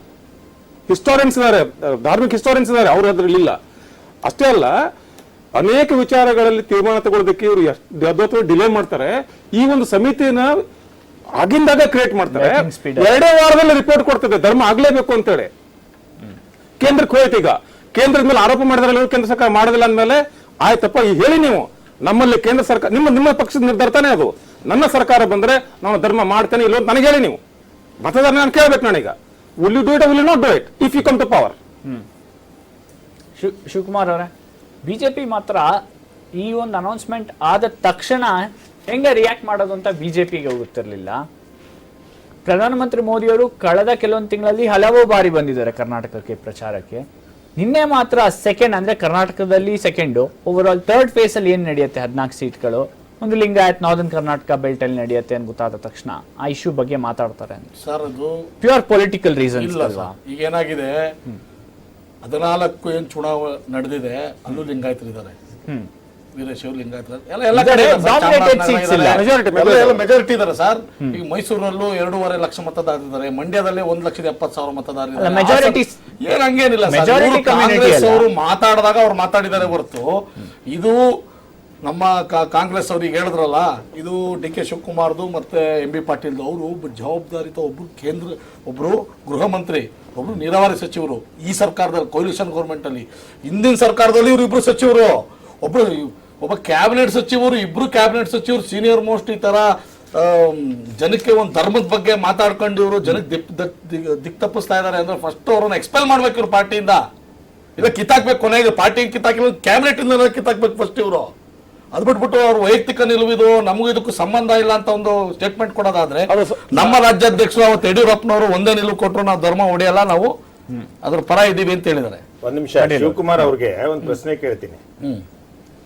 ಹಿಸ್ಟೋರಿಯನ್ಸ್ ಇದ್ದಾರೆ, ಧಾರ್ಮಿಕ ಹಿಸ್ಟೋರಿಯನ್ಸ್ ಇದ್ದಾರೆ, ಅವ್ರು ಅದರಲ್ಲಿ ಇಲ್ಲ. ಅಷ್ಟೇ ಅಲ್ಲ, ಅನೇಕ ವಿಚಾರಗಳಲ್ಲಿ ತೀರ್ಮಾನ ತಗೊಳ್ಳೋದಕ್ಕೆ ಇವರು ಎಷ್ಟು ಡಿಲೇ ಮಾಡ್ತಾರೆ. ಈ ಒಂದು ಸಮಿತಿನ ಆಗಿಂದಾಗ ಕ್ರಿಯೇಟ್ ಮಾಡ್ತಾರೆ, 2 ವಾರದಲ್ಲಿ ರಿಪೋರ್ಟ್ ಕೊಡ್ತದೆ ಧರ್ಮ ಆಗ್ಲೇಬೇಕು ಅಂತೇಳಿ. ಕೇಂದ್ರಕ್ಕೆ ಹೋಯ್ತು. ಈಗ ಕೇಂದ್ರದ ಮೇಲೆ ಆರೋಪ ಮಾಡಿದ್ರೆ ಕೇಂದ್ರ ಸರ್ಕಾರ ಮಾಡೋದಿಲ್ಲ ಅಂದ್ಮೇಲೆ ಆಯ್ತಪ್ಪ, ಈ ಹೇಳಿ ನೀವು ನಮ್ಮಲ್ಲಿ ಕೇಂದ್ರ ಸರ್ಕಾರ ನಿಮ್ಮ ಪಕ್ಷದ ನಿರ್ಧಾರ ತಾನೇ ಅದು. ನನ್ನ ಸರ್ಕಾರ ಬಂದ್ರೆ ನಾನು ಧರ್ಮ ಮಾಡ್ತೇನೆ ಇಲ್ಲೋ ನನಗೆ ಹೇಳಿ ನೀವು. ಮತದಾರ ನಾನು ಕೇಳ್ಬೇಕು ನಾನೀಗ, will you do it, will you not do it if you come to power. Shivakumar ಅವರೇ, ಬಿಜೆಪಿ ಮಾತ್ರ ಈ ಒಂದು ಅನೌನ್ಸ್ಮೆಂಟ್ ಆದ ತಕ್ಷಣ ಹೆಂಗೆ ರಿಯಾಕ್ಟ್ ಮಾಡೋದು ಅಂತ ಬಿಜೆಪಿಗೆ ಗೊತ್ತಿರಲಿಲ್ಲ. ಪ್ರಧಾನಮಂತ್ರಿ ಮೋದಿಯವರು ಕಳೆದ ಕೆಲವೊಂದು ತಿಂಗಳಲ್ಲಿ ಹಲವು ಬಾರಿ ಬಂದಿದ್ದಾರೆ ಕರ್ನಾಟಕಕ್ಕೆ ಪ್ರಚಾರಕ್ಕೆ. ನಿನ್ನೆ ಮಾತ್ರ ಸೆಕೆಂಡ್, ಅಂದ್ರೆ ಕರ್ನಾಟಕದಲ್ಲಿ second, over all third face ಅಲ್ಲಿ ಏನ್ ನಡೆಯುತ್ತೆ, 14 ಸೀಟ್ಗಳು, ಒಂದು ಲಿಂಗಾಯತ್ ನಾರ್ದನ್ ಕರ್ನಾಟಕ ಬೆಲ್ಟ್ ಅಲ್ಲಿ ನಡೆಯುತ್ತೆ ಅಂತ ಗೊತ್ತಾದ ತಕ್ಷಣ ಆ ಇಶ್ಯೂ ಬಗ್ಗೆ ಮಾತಾಡ್ತಾರೆ. ಸರ್ ಅದು ಪ್ಯೂರ್ ಪೊಲಿಟಿಕಲ್ ರೀಸನ್ ಇಲ್ಲ ಸರ್. ಈಗ ಏನಾಗಿದೆ, 14 ಏನ್ ಚುನಾವಣೆ ನಡೆದಿದೆ, ಅಲ್ಲೂ ಲಿಂಗಾಯತರಿದ್ದಾರೆ, ವೀರಶೈವ ಲಿಂಗಾಯತ ಎಲ್ಲ ಕಡೆ ಮೆಜಾರಿಟಿ ಇದಾರೆ ಸರ್. ಈಗ ಮೈಸೂರಲ್ಲೂ 2.5 ಲಕ್ಷ ಮತದಾರರಿದ್ದಾರೆ, ಮಂಡ್ಯದಲ್ಲಿ 1,70,000 ಮತದಾರರಿದ್ದಾರೆ. ಏನ್ ಹಂಗೇನಿಲ್ಲ, ಕಾಂಗ್ರೆಸ್ ಅವರು ಮಾತಾಡಿದಾಗ ಅವ್ರು ಮಾತಾಡಿದ್ದಾರೆ ಹೊರತು, ಇದು ನಮ್ಮ ಕಾಂಗ್ರೆಸ್ ಅವ್ರಿಗೆ ಹೇಳಿದ್ರಲ್ಲ, ಇದು ಡಿ.ಕೆ. ಶಿವಕುಮಾರ್ದು ಮತ್ತೆ ಎಂ.ಬಿ. ಪಾಟೀಲ್ದು. ಅವರು ಒಬ್ಬ ಜವಾಬ್ದಾರಿತ ಒಬ್ರು ಗೃಹ ಮಂತ್ರಿ, ಒಬ್ರು ನೀರಾವರಿ ಸಚಿವರು ಈ ಸರ್ಕಾರದಲ್ಲಿ, ಕೊಯ್ಲಿಷನ್ ಗೌರ್ಮೆಂಟ್ ಅಲ್ಲಿ. ಹಿಂದಿನ ಸರ್ಕಾರದಲ್ಲಿ ಇವ್ರು ಇಬ್ರು ಸಚಿವರು, ಒಬ್ಬ ಕ್ಯಾಬಿನೆಟ್ ಸಚಿವರು, ಇಬ್ರು ಕ್ಯಾಬಿನೆಟ್ ಸಚಿವರು ಸೀನಿಯರ್ ಮೋಸ್ಟ್. ಈ ತರ ಜನಕ್ಕೆ ಒಂದು ಧರ್ಮದ ಬಗ್ಗೆ ಮಾತಾಡ್ಕೊಂಡು ಇವರು ಜನಕ್ಕೆ ದಿಕ್ ತಪ್ಪಿಸ್ತಾ ಇದಾರೆ ಅಂದ್ರೆ ಫಸ್ಟ್ ಅವ್ರನ್ನ ಎಕ್ಸ್ಪೆಲ್ ಮಾಡ್ಬೇಕು ಇವ್ರು ಪಾರ್ಟಿಯಿಂದ. ಇಲ್ಲ ಕಿತ್ತಾಕ್ಬೇಕು, ಕೊನೆಗೆ ಪಾರ್ಟಿ ಕಿತ್ತಾಕಿಲ್ಲ, ಕ್ಯಾಬಿನೆಟ್ ಇಂದ ಕಿತ್ತಾಕ್ಬೇಕು ಫಸ್ಟ್ ಇವರು. ಅದ್ ಬಿಟ್ಬಿಟ್ಟು ಅವ್ರ ವೈಯಕ್ತಿಕ ನಿಲುವಿದು ನಮಗೂ ಇದಕ್ಕೂ ಸಂಬಂಧ ಇಲ್ಲ ಅಂತ ಒಂದು ಸ್ಟೇಟ್ಮೆಂಟ್ ಕೊಡೋದಾದ್ರೆ, ನಮ್ಮ ರಾಜ್ಯಾಧ್ಯಕ್ಷರು ಅವತ್ತು ಯಡಿಯೂರಪ್ಪನವರು ಒಂದೇ ನಿಲುವು ಕೊಟ್ಟರು, ನಾವು ಧರ್ಮ ಹೊಡೆಯಲ್ಲ, ನಾವು ಅದ್ರ ಪರ ಇದೀವಿ ಅಂತ ಹೇಳಿದ್ದಾರೆ. ಒಂದ್ ನಿಮಿಷ, ಶಿವಕುಮಾರ್ ಅವ್ರಿಗೆ ಒಂದು ಪ್ರಶ್ನೆ ಕೇಳ್ತೀನಿ.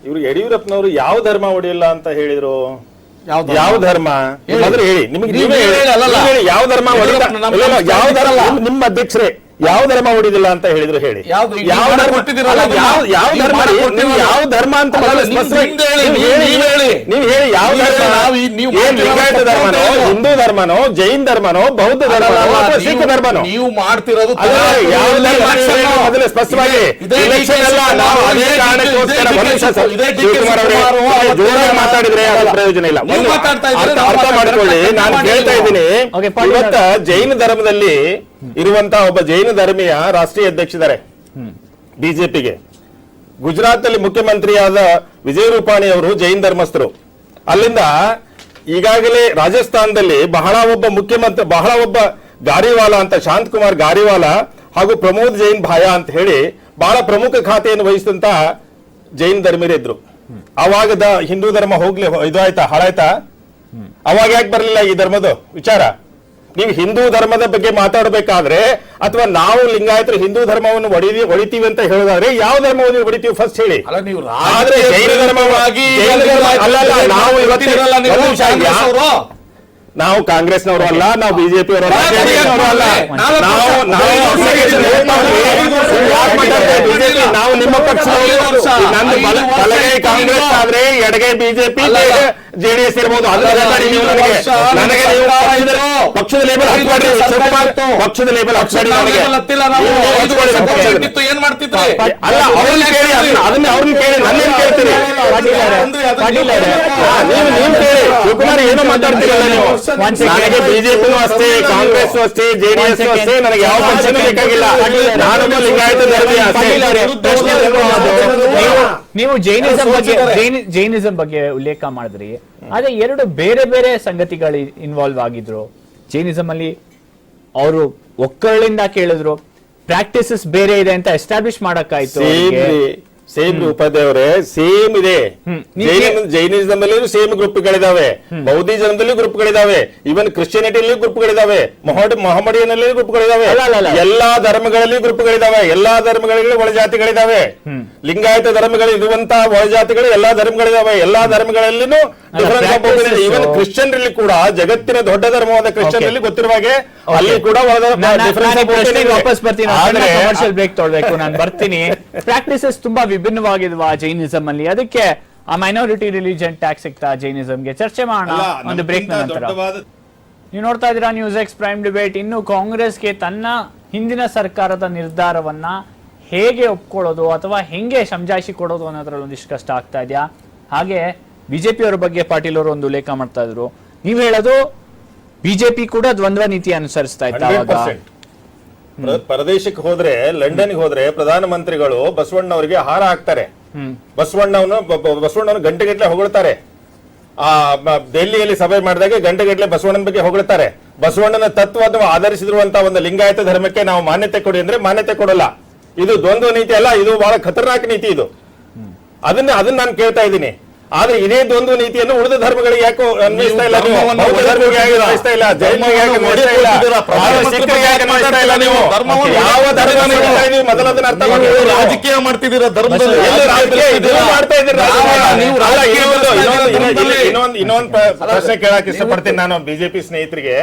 ಇವ್ರು ಯಡಿಯೂರಪ್ಪನವರು ಯಾವ ಧರ್ಮ ಹೊಡೆಯಲ್ಲ ಅಂತ ಹೇಳಿದ್ರು? ಯಾವ ಧರ್ಮ ಹೇಳಿ, ನಿಮ್ಗೆ ಯಾವ ಧರ್ಮ ನಿಮ್ಮ ಅಧ್ಯಕ್ಷರೇ ಯಾವ ಧರ್ಮ ಹೊಡಿದಿಲ್ಲ ಅಂತ ಹೇಳಿದ್ರು ಹೇಳಿ. ಯಾವ ಧರ್ಮ ಅಂತ ನೀವು ಹೇಳಿ. ಯಾವ ಲಿಂಗಾಯತ ಧರ್ಮನೋ, ಹಿಂದೂ ಧರ್ಮನೋ, ಜೈನ್ ಧರ್ಮನೋ, ಬೌದ್ಧ ಧರ್ಮನೋ, ಸಿಖ್ ಧರ್ಮನೋ? ನೀವು ಮಾಡ್ತಿರೋದು ಯಾವ ಮೊದಲೇ ಸ್ಪಷ್ಟವಾಗಿ ಮಾತಾಡಿದ್ರೆ ಪ್ರಯೋಜನ ಇಲ್ಲ. ಅರ್ಥ ಮಾಡ್ಕೊಳ್ಳಿ, ನಾನು ಕೇಳ್ತಾ ಇದ್ದೀನಿ. ಇವತ್ತ ಜೈನ ಧರ್ಮದಲ್ಲಿ ಇರುವಂತ ಒಬ್ಬ ಜೈನ ಧರ್ಮೀಯ ರಾಷ್ಟ್ರೀಯ ಅಧ್ಯಕ್ಷರಿದ್ದಾರೆ ಬಿಜೆಪಿಗೆ. ಗುಜರಾತ್ ಅಲ್ಲಿ ಮುಖ್ಯಮಂತ್ರಿಯಾದ ವಿಜಯ್ ರೂಪಾಣಿ ಅವರು ಜೈನ್ ಧರ್ಮಸ್ಥರು. ಅಲ್ಲಿಂದ ಈಗಾಗಲೇ ರಾಜಸ್ಥಾನದಲ್ಲಿ ಬಹಳ ಒಬ್ಬ ಗಾರಿವಾಲಾ ಅಂತ ಶಾಂತ್ ಕುಮಾರ್ ಗಾರಿವಾಲಾ ಹಾಗೂ ಪ್ರಮೋದ್ ಜೈನ್ ಭಾಯ ಅಂತ ಹೇಳಿ ಬಹಳ ಪ್ರಮುಖ ಖಾತೆಯನ್ನು ವಹಿಸಿದಂತ ಜೈನ್ ಧರ್ಮೀಯರಿದ್ರು. ಅವಾಗ ಹಿಂದೂ ಧರ್ಮ ಇದಾಯ್ತಾ ಹಾಳಾಯ್ತಾ? ಅವಾಗ ಯಾಕೆ ಬರಲಿಲ್ಲ ಈ ಧರ್ಮದ ವಿಚಾರ? ನೀವು ಹಿಂದೂ ಧರ್ಮದ ಬಗ್ಗೆ ಮಾತಾಡಬೇಕಾದ್ರೆ ಅಥವಾ ನಾವು ಲಿಂಗಾಯತರು ಹಿಂದೂ ಧರ್ಮವನ್ನು ಹೊಡಿತೀವಿ ಅಂತ ಹೇಳೋದಾದ್ರೆ ಯಾವ ಧರ್ಮವನ್ನು ಹೊಡಿತೀವಿ ಫಸ್ಟ್ ಹೇಳಿ. ಆದ್ರೆ ಜೈನ ಧರ್ಮವಾಗಿ ನಾವು ಕಾಂಗ್ರೆಸ್ನವರು ಅಲ್ಲ, ನಾವು ಬಿಜೆಪಿ ಅವರು ನಾವು ನಿಮ್ಮ ಪಕ್ಷದವರು. ಬಲಗೈ ಕಾಂಗ್ರೆಸ್ ಆದ್ರೆ ಎಡಗೈ ಬಿಜೆಪಿ ಜೆಡಿಎಸ್ ಇರ್ಬೋದು. ನನಗೆ ಪಕ್ಷದ ಲೇಬಲ್ ಹಾಕ್ಬೇಡ್ರಿ, ಪಕ್ಷದ ಲೇಬಲ್ ಹಾಕ್ಬೇಡಿ ನನಗೆ. ಏನ್ ಮಾಡ್ತಿದ್ರು? ಅಲ್ಲ ಅವ್ರನ್ನ ಕೇಳಿ, ಅವ್ರನ್ನ ಕೇಳಿ, ನನ್ನೇನ್ ಕೇಳ್ತೀರಿ? ನೀವು ಕೇಳಿ. ಶಿವಕುಮಾರ್ ಏನೋ ಮಾತಾಡ್ತೀರಲ್ಲ ನೀವು. ನನಗೆ ಬಿಜೆಪಿನೂ ಅಷ್ಟೇ, ಕಾಂಗ್ರೆಸ್ ಅಷ್ಟೇ, ಜೆಡಿಎಸ್ ಅಷ್ಟೇ, ನನಗೆ ಯಾವ ಪಕ್ಷನೂ ಬೇಕಾಗಿಲ್ಲ. ನಾನೊಬ್ಬ ಲಿಂಗಾಯತ ಧರ್ಮೀಯ ಅಷ್ಟೇ. ನೀವು ಜೈನಿಸಂ ಬಗ್ಗೆ ಉಲ್ಲೇಖ ಮಾಡಿದ್ರಿ. ಆದ್ರೆ ಎರಡು ಬೇರೆ ಬೇರೆ ಸಂಗತಿಗಳು ಇನ್ವಾಲ್ವ್ ಆಗಿದ್ರು. ಜೈನಿಸಂ ಅಲ್ಲಿ ಅವರು ಒಕ್ಕಲಿಂದ ಕೇಳಿದ್ರು, ಪ್ರಾಕ್ಟೀಸಸ್ ಬೇರೆ ಇದೆ ಅಂತ ಎಸ್ಟಾಬ್ಲಿಷ್ ಮಾಡಕ್ಕಾಯ್ತು. ಸೇಮ್ ಉಪಾಧ್ಯಾಯವರೇ, ಸೇಮ್ ಇದೆ. ಜೈನಿಸಂ ಅಲ್ಲಿ ಸೇಮ್ ಗ್ರೂಪ್ಗಳಿದಾವೆ, ಬೌದ್ಧಿಸಂದಲ್ಲಿ ಗ್ರೂಪ್ಗಳಿದಾವೆ, ಇವನ್ ಕ್ರಿಶ್ಚಿಯನಿಟಿಯಲ್ಲಿ ಗ್ರೂಪ್ಗಳಿದಾವೆ, ಮೊಹಮ್ಮಡಿಯನಲ್ಲಿ ಗ್ರೂಪ್ಗಳಿದಾವೆ, ಎಲ್ಲಾ ಧರ್ಮಗಳಲ್ಲಿ ಗ್ರೂಪ್ಗಳಿದಾವೆ, ಎಲ್ಲಾ ಧರ್ಮಗಳಲ್ಲಿ ಒಳಜಾತಿಗಳಿದಾವೆ. ಲಿಂಗಾಯತ ಧರ್ಮಗಳು ಇರುವಂತಹ ಒಳಜಾತಿಗಳು ಎಲ್ಲಾ ಧರ್ಮಗಳಿದಾವೆ. ಎಲ್ಲಾ ಧರ್ಮಗಳಲ್ಲಿನೂ ಇವನ್ ಕ್ರಿಶ್ಚಿಯನ್ರಲ್ಲಿ ಕೂಡ ಜಗತ್ತಿನ ದೊಡ್ಡ ಧರ್ಮವಾದ ಕ್ರಿಶ್ಚಿಯನ್ ಗೊತ್ತಿರುವ ಹಾಗೆ ಅಲ್ಲಿ ಕೂಡ ವಾಪಸ್ ಬರ್ತೀನಿ, ಬ್ರೇಕ್ ತೊಳ್ಬೇಕು, ನಾನು ಬರ್ತೀನಿ. ಪ್ರಾಕ್ಟೀಸಸ್ ತುಂಬಾ ವಿಭಿನ್ನವಾಗಿದ್ವಾ ಜೈನಿಸಂ ಅಲ್ಲಿ? ಅದಕ್ಕೆ ಆ ಮೈನಾರಿಟಿ ರಿಲಿಜನ್ ಟ್ಯಾಕ್ಸ್ ಸಿಗ್ತಾ ಜೈನಿಸಂಗೆ? ಚರ್ಚೆ ಮಾಡೋಣ ಒಂದು ಬ್ರೇಕ್ ನಂತರ. ನೀವು ನೋಡ್ತಾ ಇದ್ದೀರಾ ನ್ಯೂಸ್ ಎಕ್ಸ್ ಪ್ರೈಮ್ ಡಿಬೇಟ್. ಇನ್ನು ಕಾಂಗ್ರೆಸ್ಗೆ ತನ್ನ ಹಿಂದಿನ ಸರ್ಕಾರದ ನಿರ್ಧಾರವನ್ನ ಹೇಗೆ ಒಪ್ಕೊಳ್ಳೋದು ಅಥವಾ ಹೆಂಗೆ ಸಮಜಾಯಿಷಿ ಕೊಡೋದು ಅನ್ನೋದ್ರಲ್ಲಿ ಒಂದಿಷ್ಟು ಕಷ್ಟ ಆಗ್ತಾ ಇದೆಯಾ? ಹಾಗೆ ಬಿಜೆಪಿ ಅವರ ಬಗ್ಗೆ ಪಾಟೀಲ್ ಅವರು ಒಂದು ಉಲ್ಲೇಖ ಮಾಡ್ತಾ ಇದ್ರು. ನೀವ್ ಹೇಳೋದು ಬಿಜೆಪಿ ಕೂಡ ದ್ವಂದ್ವ ನೀತಿ ಅನುಸರಿಸ್ತಾ ಇತ್ತು. ಪರದೇಶಕ್ಕೆ ಹೋದ್ರೆ, ಲಂಡನ್ಗೆ ಹೋದ್ರೆ ಪ್ರಧಾನಮಂತ್ರಿಗಳು ಬಸವಣ್ಣವರಿಗೆ ಹಾರ ಹಾಕ್ತಾರೆ, ಬಸವಣ್ಣನ ಗಂಟೆಗಟ್ಟಲೆ ಹೊಗಳ್ತಾರೆ. ಆ ದೆಹಲಿಯಲ್ಲಿ ಸಭೆ ಮಾಡಿದಾಗ ಗಂಟೆಗಟ್ಟಲೆ ಬಸವಣ್ಣನ ಬಗ್ಗೆ ಹೊಗಳ್ತಾರೆ. ಬಸವಣ್ಣನ ತತ್ವವನ್ನು ಆಧರಿಸಿರುವಂತಹ ಒಂದು ಲಿಂಗಾಯತ ಧರ್ಮಕ್ಕೆ ನಾವು ಮಾನ್ಯತೆ ಕೊಡಿ ಅಂದ್ರೆ ಮಾನ್ಯತೆ ಕೊಡಲ್ಲ. ಇದು ದ್ವಂದ್ವ ನೀತಿ ಅಲ್ಲ, ಇದು ಬಹಳ ಖತರ್ನಾಕ್ ನೀತಿ ಇದು. ಅದನ್ನ ನಾನು ಕೇಳ್ತಾ ಇದ್ದೀನಿ. ಆದ್ರೆ ಇದೇ ದ್ವಂದ್ವ ನೀತಿಯನ್ನು ಉಳಿದ ಧರ್ಮಗಳಿಗೆ ಯಾಕೋ ಅನ್ವಯಿಸ್ತಾ ಇಲ್ಲ ನೀವು? ಬೌದ್ಧ ಧರ್ಮಕ್ಕೆ ಯಾಕೆ ಅನ್ವಯಿಸ್ತಾ ಇಲ್ಲ? ಜೈನಿಗೆ ಯಾಕೆ ಅನ್ವಯಿಸ್ತಾ ಇಲ್ಲ? ಸಿಖ್ಖರಿಗೆ ಯಾಕೆ ಅನ್ವಯಿಸ್ತಾ ಇಲ್ಲ ನೀವು? ಯಾವ ಧರ್ಮ ನೀವು ಮೊದಲದನ್ನ ಅರ್ಥ ಮಾಡ್ಕೊಳ್ಳಿ. ರಾಜಕೀಯ ಮಾಡ್ತಿದ್ದೀರಾ ಧರ್ಮದಲ್ಲಿ? ಮಾಡ್ತಾ ಇದ್ದೀರಾ? ಇನ್ನೊಂದು ಪ್ರಶ್ನೆ ಕೇಳಕ್ ಇಷ್ಟಪಡ್ತೀನಿ ನಾನು ಬಿಜೆಪಿ ಸ್ನೇಹಿತರಿಗೆ.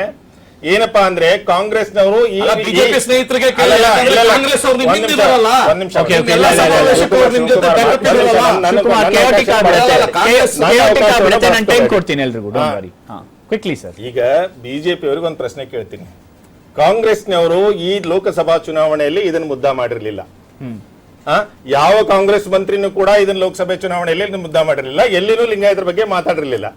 ಏನಪ್ಪಾ ಅಂದ್ರೆ ಕಾಂಗ್ರೆಸ್ನವರು ಬಿಜೆಪಿ ಸ್ನೇಹಿತರಿಗೆ ಈಗ ಬಿಜೆಪಿ ಅವರಿಗೆ ಒಂದು ಪ್ರಶ್ನೆ ಕೇಳ್ತೀನಿ. ಕಾಂಗ್ರೆಸ್ನವರು ಈ ಲೋಕಸಭಾ ಚುನಾವಣೆಯಲ್ಲಿ ಇದನ್ನು ಮುದ್ದ ಮಾಡಿರ್ಲಿಲ್ಲ. ಯಾವ ಕಾಂಗ್ರೆಸ್ ಮಂತ್ರಿನೂ ಕೂಡ ಇದನ್ನ ಲೋಕಸಭೆ ಚುನಾವಣೆಯಲ್ಲಿ ಮುದ್ದ ಮಾಡಿರಲಿಲ್ಲ. ಎಲ್ಲಿನೂ ಲಿಂಗಾಯತರ ಬಗ್ಗೆ ಮಾತಾಡಿರ್ಲಿಲ್ಲ.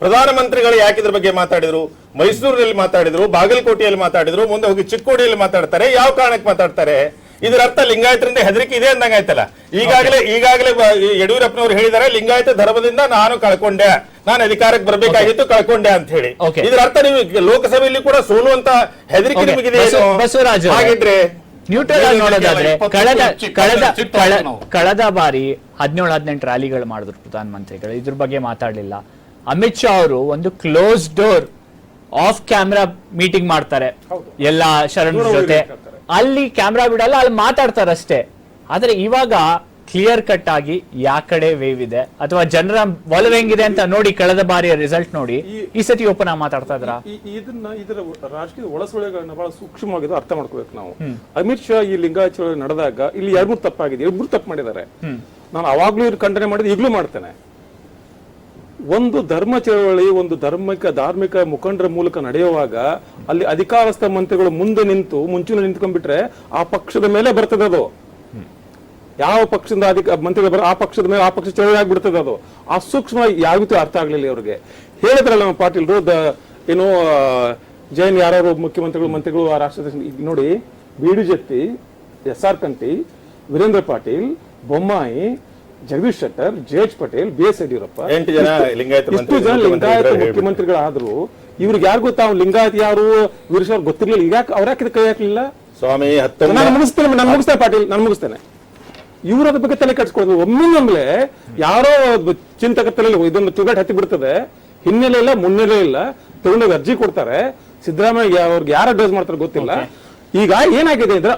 ಪ್ರಧಾನಮಂತ್ರಿಗಳು ಯಾಕೆ ಇದ್ರ ಬಗ್ಗೆ ಮಾತಾಡಿದ್ರು? ಮೈಸೂರಿನಲ್ಲಿ ಮಾತಾಡಿದ್ರು, ಬಾಗಲಕೋಟೆಯಲ್ಲಿ ಮಾತಾಡಿದ್ರು, ಮುಂದೆ ಹೋಗಿ ಚಿಕ್ಕೋಡಿಯಲ್ಲಿ ಮಾತಾಡ್ತಾರೆ. ಯಾವ ಕಾರಣಕ್ಕೆ ಮಾತಾಡ್ತಾರೆ? ಇದರ ಅರ್ಥ ಲಿಂಗಾಯತರಿಂದ ಹೆದರಿಕೆ ಇದೆ ಅಂದಂಗಾಯ್ತಲ್ಲ. ಈಗಾಗಲೇ ಯಡಿಯೂರಪ್ಪನವರು ಹೇಳಿದ್ದಾರೆ, ಲಿಂಗಾಯತ ಧರ್ಮದಿಂದ ನಾನು ಕಳ್ಕೊಂಡೆ, ನಾನು ಅಧಿಕಾರಕ್ಕೆ ಬರಬೇಕಾಗಿತ್ತು, ಕಳ್ಕೊಂಡೆ ಅಂತ ಹೇಳಿ. ಇದರ ಅರ್ಥ ನೀವು ಲೋಕಸಭೆಯಲ್ಲಿ ಕೂಡ ಸೋಲುವಂತ ಹೆದರಿಕೆ ನಿಮಗಿದೆ ಹಾಗಿದ್ರೆ ನ್ಯೂಟ್ರಲ್ ಆಗಿ ನೋಡೋದಾದ್ರೆ ಕಳೆದ ಬಾರಿ 17-18 ರ್ಯಾಲಿಗಳು ಮಾಡಿದ್ರು ಪ್ರಧಾನಮಂತ್ರಿಗಳು, ಇದ್ರ ಬಗ್ಗೆ ಮಾತಾಡ್ಲಿಲ್ಲ. ಅಮಿತ್ ಶಾ ಅವರು ಒಂದು close door of camera meeting ಮಾಡ್ತಾರೆ ಎಲ್ಲಾ ಶರಣರ ಜೊತೆ. ಅಲ್ಲಿ ಕ್ಯಾಮ್ರಾ ಬಿಡಲ್ಲ, ಅಲ್ಲಿ ಮಾತಾಡ್ತಾರೆ ಅಷ್ಟೇ. ಆದ್ರೆ ಇವಾಗ ಕ್ಲಿಯರ್ ಕಟ್ ಆಗಿ ಯಾವ ಕಡೆ ವೇವ್ ಇದೆ ಅಥವಾ ಜನರ ಒಲವು ಹೆಂಗಿದೆ ಅಂತ ನೋಡಿ, ಕಳೆದ ಬಾರಿಯ ರಿಸಲ್ಟ್ ನೋಡಿ ಈ ಸತಿ ಓಪನ್ ಆಗಿ ಮಾತಾಡ್ತಾ ಇದ್ರ. ಇದರ ರಾಜಕೀಯ ಒಳಸೊಳೆಗಳನ್ನ ಬಹಳ ಸೂಕ್ಷ್ಮವಾಗಿ ಅರ್ಥ ಮಾಡ್ಕೋಬೇಕು ನಾವು. ಅಮಿತ್ ಶಾ ಈ ಲಿಂಗಾಯತ ಚಳವಳಿ ನಡೆದಾಗ ಇಲ್ಲಿ 2-3 ತಪ್ಪಾಗಿದೆ, 2 ತಪ್ಪು ಮಾಡಿದ್ದಾರೆ. ನಾನು ಅವಾಗ್ಲೂ ಖಂಡನೆ ಮಾಡಿದ್ರೆ ಈಗಲೂ ಮಾಡ್ತೇನೆ. ಒಂದು ಧರ್ಮ ಚಳವಳಿ ಒಂದು ಧಾರ್ಮಿಕ ಮುಖಂಡರ ಮೂಲಕ ನಡೆಯುವಾಗ ಅಲ್ಲಿ ಅಧಿಕಾರಸ್ಥ ಮಂತ್ರಿಗಳು ಮುಂಚೂಣಿ ನಿಂತ್ಕೊಂಡ್ಬಿಟ್ರೆ ಆ ಪಕ್ಷದ ಮೇಲೆ ಬರ್ತದೆ ಅದು. ಯಾವ ಪಕ್ಷದಿಂದ ಮಂತ್ರಿಗಳು ಆ ಪಕ್ಷದ ಮೇಲೆ ಆ ಪಕ್ಷ ಚಳವಳಿ ಆಗ್ಬಿಡ್ತದೆ ಅದು. ಆ ಸೂಕ್ಷ್ಮ ಯಾವತ್ತೂ ಅರ್ಥ ಆಗ್ಲಿಲ್ಲ ಅವ್ರಿಗೆ. ಹೇಳಿದ್ರಲ್ಲ ನಮ್ಮ ಪಾಟೀಲ್ರು, ಏನೋ ಜೈನ್ ಯಾರು ಮಂತ್ರಿಗಳು ಆ ರಾಷ್ಟ್ರದ ನೋಡಿ, BD Jatti, SR Kanthi, Veerendra Patil, Bommai, Jagadish Shettar, J H. Patel, B S. Yediyurappa 8 ಜನ ಲಿಂಗಾಯತ ಇಷ್ಟು ಜನ ಲಿಂಗಾಯತ ಮುಖ್ಯಮಂತ್ರಿಗಳಾದ್ರು ಇವ್ರಿಗೆ ಯಾರಿಗೂ ತಾವು ಲಿಂಗಾಯತ್ ಯಾರು ವೀರಶೈವ ಗೊತ್ತಿರ್ಲಿಲ್ಲ. ಈಗ ಅವ್ರ ಯಾಕೆ ಕೈ ಹಾಕ್ಲಿಲ್ಲ? ಸ್ವಾಮಿ ನಾನು ಮುಗಿಸ್ತೇನೆ ಪಾಟೀಲ್, ನಾನು ಮುಗಿಸ್ತೇನೆ. ಇವ್ರ ಅದ್ರ ಬಗ್ಗೆ ತಲೆ ಕೆಡಿಸ್ಕೊಳ್ಳೋದು. ಒಮ್ಮಿಂದೊಮ್ಮೆಲೆ ಯಾರೋ ಚಿಂತಕ ತಲೆ ಇದೊಂದು ತುಗಟ್ ಹತ್ತಿ ಬಿಡ್ತದೆ, ಹಿನ್ನೆಲೆ ಇಲ್ಲ ಮುನ್ನೆಲೆ ಇಲ್ಲ, ತಗೊಂಡೋಗಿ ಅರ್ಜಿ ಕೊಡ್ತಾರೆ. ಸಿದ್ದರಾಮಯ್ಯ ಅವ್ರಿಗೆ ಯಾರು ಅಡ್ವೈಸ್ ಮಾಡ್ತಾರೆ ಗೊತ್ತಿಲ್ಲ. ಈಗ ಏನಾಗಿದೆ ಅಂದ್ರೆ